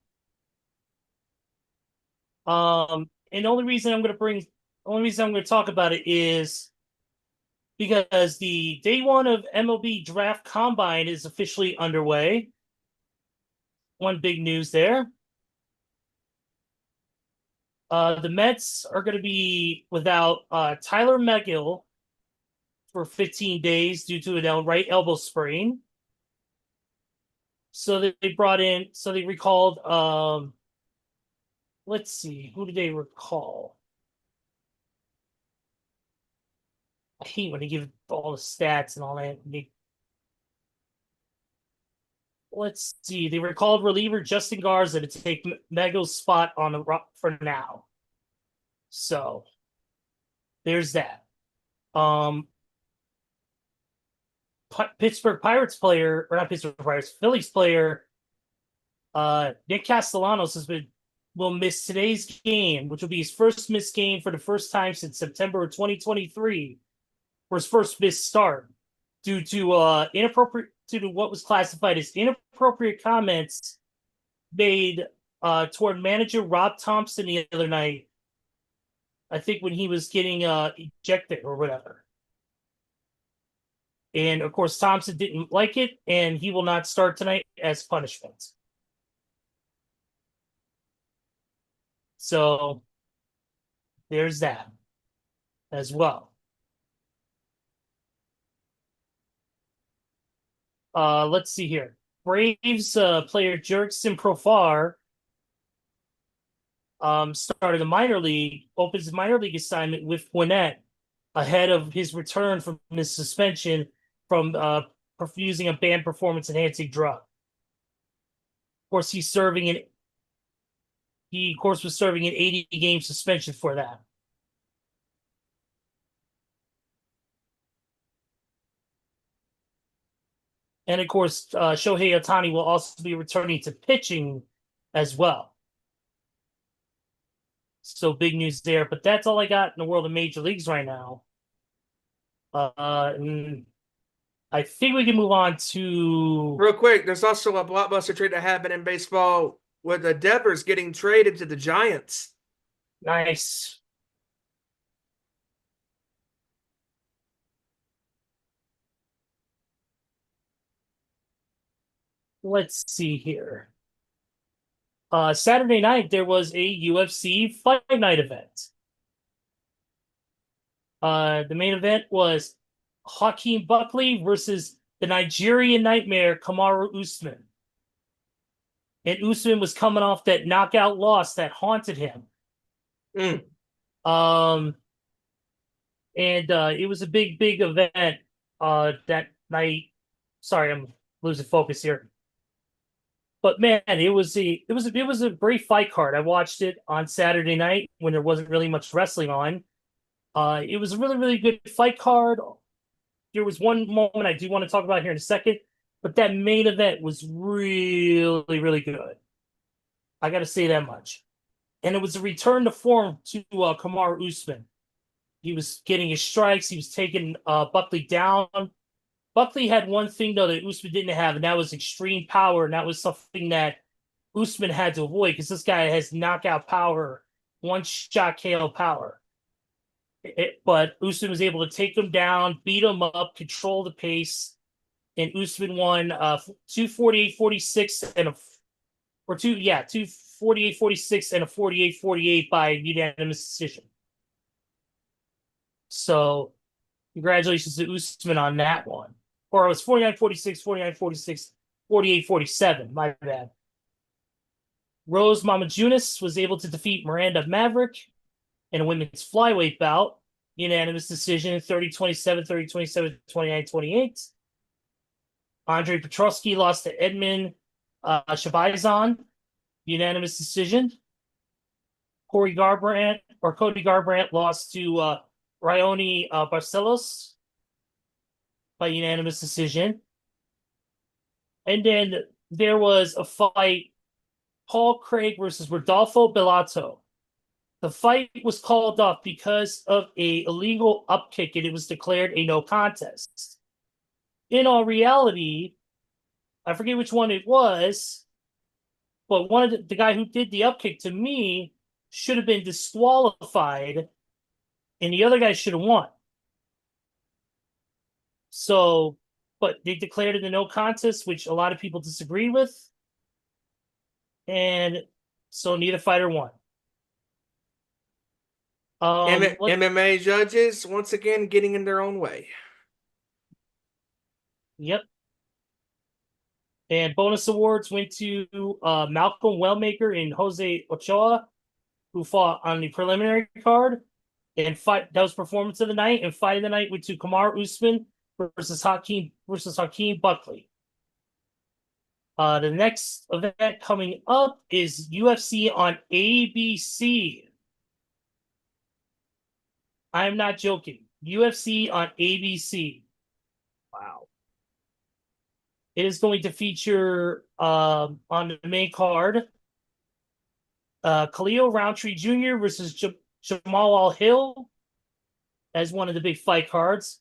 And the only reason I'm going to talk about it is because the day 1 of MLB Draft Combine is officially underway. One big news there. The Mets are going to be without Tyler McGill for 15 days due to an right elbow sprain. So they recalled let's see. Who do they recall? I hate when they give all the stats and all that. Let's see. They recalled reliever Justin Garza to take Mego's spot on the for now. So there's that. Pittsburgh Pirates player, or not Pittsburgh Pirates, Phillies player, Nick Castellanos will miss today's game, which will be his first missed game for the first time since September of 2023, for his first missed start, due to what was classified as inappropriate comments made toward manager Rob Thompson the other night. I think when he was getting ejected or whatever. And of course, Thompson didn't like it, and he will not start tonight as punishment. So there's that as well. Let's see here. Braves player Jurickson Profar started opens a minor league assignment with Gwinnett ahead of his return from his suspension from using a banned performance-enhancing drug. Of course, he was serving an 80-game suspension for that. And of course, Shohei Ohtani will also be returning to pitching as well. So big news there. But that's all I got in the world of major leagues right now. I think we can move on to... Real quick, there's also a blockbuster trade that happened in baseball with the Devers getting traded to the Giants. Nice. Let's see here. Saturday night, there was a UFC Fight Night event. The main event was Hakeem Buckley versus the Nigerian Nightmare, Kamaru Usman. And Usman was coming off that knockout loss that haunted him. Mm. It was a big event that night. Sorry, I'm losing focus here. But man, it was a great fight card. I watched it on Saturday night when there wasn't really much wrestling on. It was a really good fight card. There was one moment I do want to talk about here in a second, but that main event was really good. I got to say that much. And it was a return to form to Kamaru Usman. He was getting his strikes. He was taking Buckley down. Buckley had one thing, though, that Usman didn't have, and that was extreme power, and that was something that Usman had to avoid, because this guy has knockout power, one-shot KO power. But Usman was able to take him down, beat him up, control the pace, and Usman won 248-46 and a 248-46 and a 48-48 by unanimous decision. So, congratulations to Usman on that one. Or it was 49-46, 49-46, 48-47, my bad. Rose Namajunas was able to defeat Miranda Maverick in a women's flyweight bout. Unanimous decision, 30-27, 30-27, 29-28. Andre Petrosky lost to Edmund Shabazan. Unanimous decision. Cody Garbrandt lost to Rayoni Barcelos by unanimous decision. And then there was a fight, Paul Craig versus Rodolfo Bellato. The fight was called off because of an illegal upkick, and it was declared a no contest. In all reality, I forget which one it was, but one of the guy who did the upkick, to me, should have been disqualified, and the other guy should have won. So, but they declared it a no contest, which a lot of people disagreed with. And so neither fighter won. MMA judges, once again, getting in their own way. Yep. And bonus awards went to Malcolm Wellmaker and Jose Ochoa who fought on the preliminary card. And fight that was performance of the night, and fight of the night went to Kamaru Usman versus Hakeem Buckley. The next event coming up is UFC on ABC. I'm not joking. UFC on ABC. Wow. It is going to feature on the main card Khalil Roundtree Jr. versus Jamal Al-Hill as one of the big fight cards.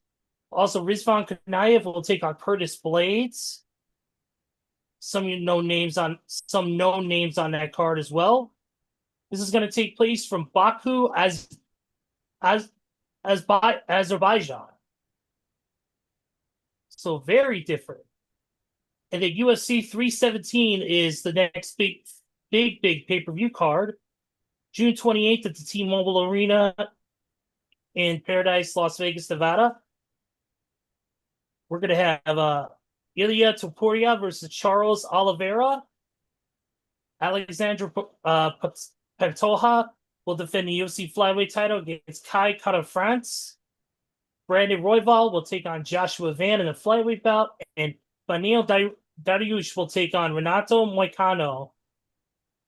Also, Rizvan Kanayev will take on Curtis Blades. Some known names on that card as well. This is going to take place from Baku as Azerbaijan. So very different. And the UFC 317 is the next big pay-per-view card. June 28th at the T-Mobile Arena in Paradise, Las Vegas, Nevada. We're going to have Ilia Topuria versus Charles Oliveira. Alexandra Pantoja will defend the UFC flyweight title against Kai Kara-France. Brandon Royval will take on Joshua Van in the flyweight bout. And Beneil Dariush will take on Renato Moicano.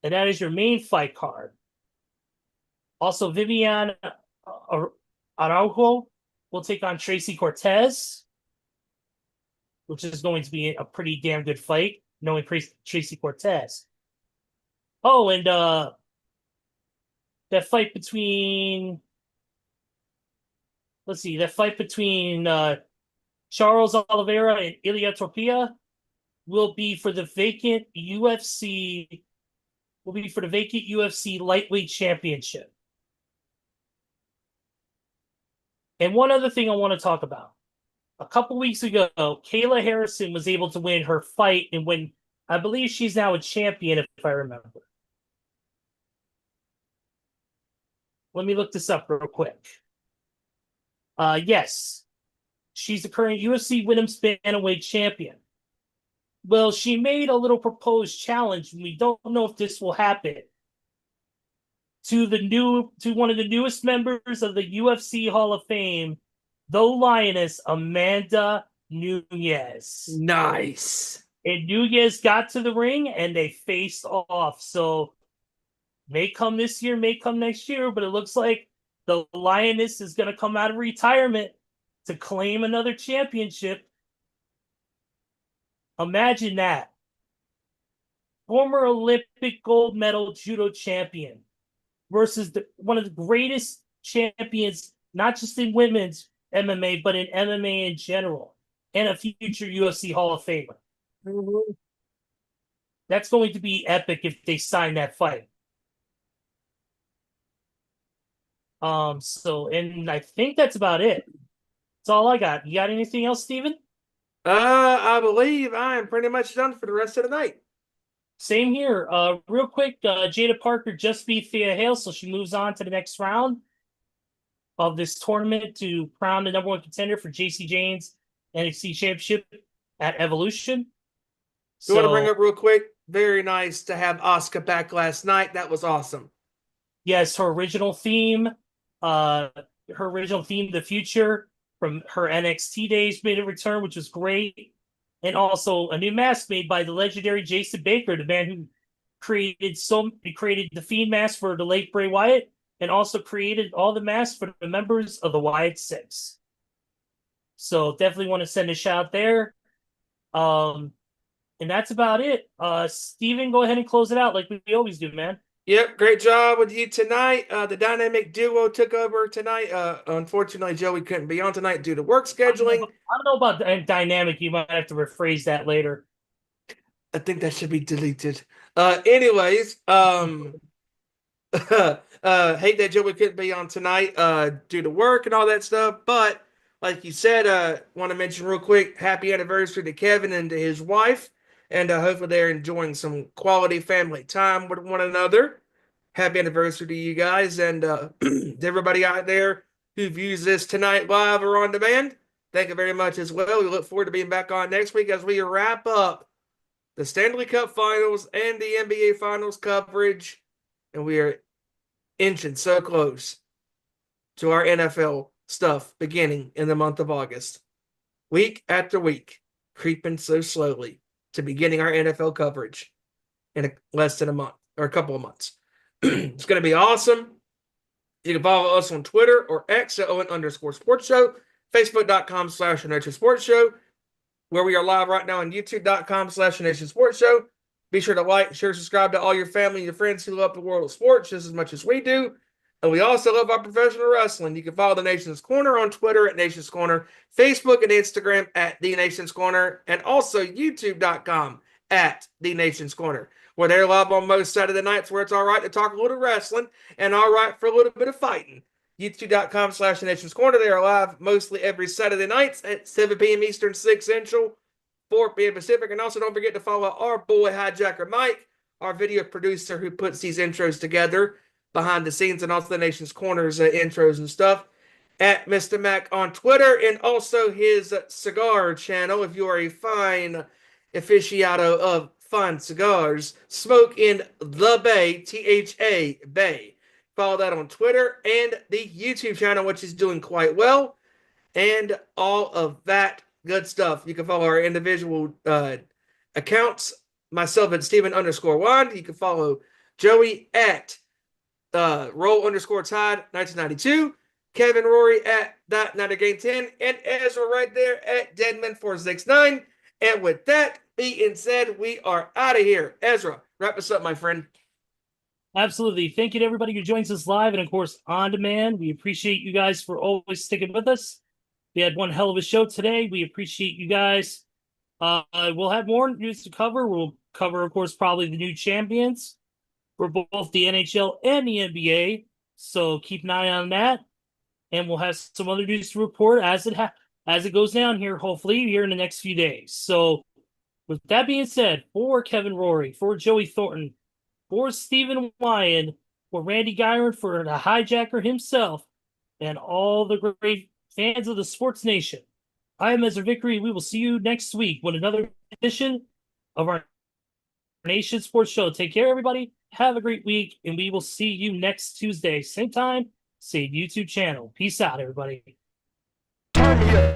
And that is your main fight card. Also, Vivian Araujo will take on Tracy Cortez, which is going to be a pretty damn good fight, knowing Tracy Cortez. Oh, and that fight between Charles Oliveira and Ilia Topuria will be for the vacant UFC lightweight championship. And one other thing I want to talk about. A couple weeks ago, Kayla Harrison was able to win her fight, and when I believe she's now a champion, if I remember. Let me look this up real quick. Yes, she's the current UFC Women's Bantamweight champion. Well, she made a little proposed challenge, and we don't know if this will happen, to one of the newest members of the UFC Hall of Fame, the Lioness Amanda Nunes. Nice. And Nunes got to the ring and they faced off. So may come this year, may come next year, but it looks like the Lioness is going to come out of retirement to claim another championship. Imagine that. Former Olympic gold medal judo champion versus one of the greatest champions, not just in women's MMA, but in MMA in general, and a future UFC Hall of Famer. Mm-hmm. That's going to be epic if they sign that fight. And I think that's about it. That's all I got. You got anything else, Steven? I believe I am pretty much done for the rest of the night. Same here. Real quick, Jada Parker just beat Thea Hale, so she moves on to the next round of this tournament to crown the number one contender for JC Jane's NXT Championship at Evolution. So, want to bring up real quick, very nice to have Asuka back last night. That was awesome. Yes, her original theme, The Future, from her NXT days made a return, which was great. And also a new mask made by the legendary Jason Baker, the man who created the Fiend mask for the late Bray Wyatt, and also created all the masks for the members of the Wyatt Six. So definitely want to send a shout out there. And that's about it. Steven, go ahead and close it out like we always do, man. Yep, great job with you tonight. The dynamic duo took over tonight. Unfortunately, Joey couldn't be on tonight due to work scheduling. I don't know about dynamic. You might have to rephrase that later. I think that should be deleted. Anyways, hate that Joey couldn't be on tonight due to work and all that stuff. But like you said, want to mention real quick, happy anniversary to Kevin and to his wife. And hopefully they're enjoying some quality family time with one another. Happy anniversary to you guys. And to everybody out there who views this tonight live or on demand, thank you very much as well. We look forward to being back on next week as we wrap up the Stanley Cup Finals and the NBA Finals coverage. And we are inching so close to our NFL stuff beginning in the month of August. Week after week, creeping so slowly to beginning our NFL coverage in less than a month or a couple of months. It's going to be awesome. You can follow us on Twitter or X at Owen_Sports Show, Facebook.com/Nation Sports Show, where we are live right now on YouTube.com/Nation Sports Show. Be sure to like, share, subscribe to all your family and your friends who love the world of sports just as much as we do. And we also love our professional wrestling. You can follow the Nation's Corner on Twitter at Nation's Corner, Facebook and Instagram at The Nation's Corner, and also YouTube.com at The Nation's Corner. We're there live on most Saturday nights where it's all right to talk a little wrestling and all right for a little bit of fighting. YouTube.com/Nation's Corner. They are live mostly every Saturday nights at 7 p.m. Eastern, 6 Central, 4 p.m. Pacific. And also don't forget to follow our boy Hijacker Mike, our video producer who puts these intros together behind the scenes, and also the Nation's Corner's intros and stuff, at Mr. Mac on Twitter, and also his cigar channel. If you are a fine aficionado of fine cigars, Smoke in the Bay, THA Bay. Follow that on Twitter and the YouTube channel, which is doing quite well, and all of that good stuff. You can follow our individual accounts. Myself at Steven_Wyand. You can follow Joey at Roll_Tide 1992. Kevin Rory at That Night Game 10, and Ezra right there at Deadman469. And with that being said, we are out of here. Ezra, wrap us up, my friend. Absolutely. Thank you to everybody who joins us live and, of course, on demand. We appreciate you guys for always sticking with us. We had one hell of a show today. We appreciate you guys. We'll have more news to cover. We'll cover, of course, probably the new champions for both the NHL and the NBA. So keep an eye on that. And we'll have some other news to report as it goes down here, hopefully, here in the next few days. So with that being said, for Kevin Rory, for Joey Thornton, for Stephen Wyand, for Randy Gyron, for the hijacker himself, and all the great fans of the Sports Nation, I am Ezra Vickery. We will see you next week with another edition of our Nation Sports Show. Take care, everybody. Have a great week, and we will see you next Tuesday. Same time, same YouTube channel. Peace out, everybody. Turn me up.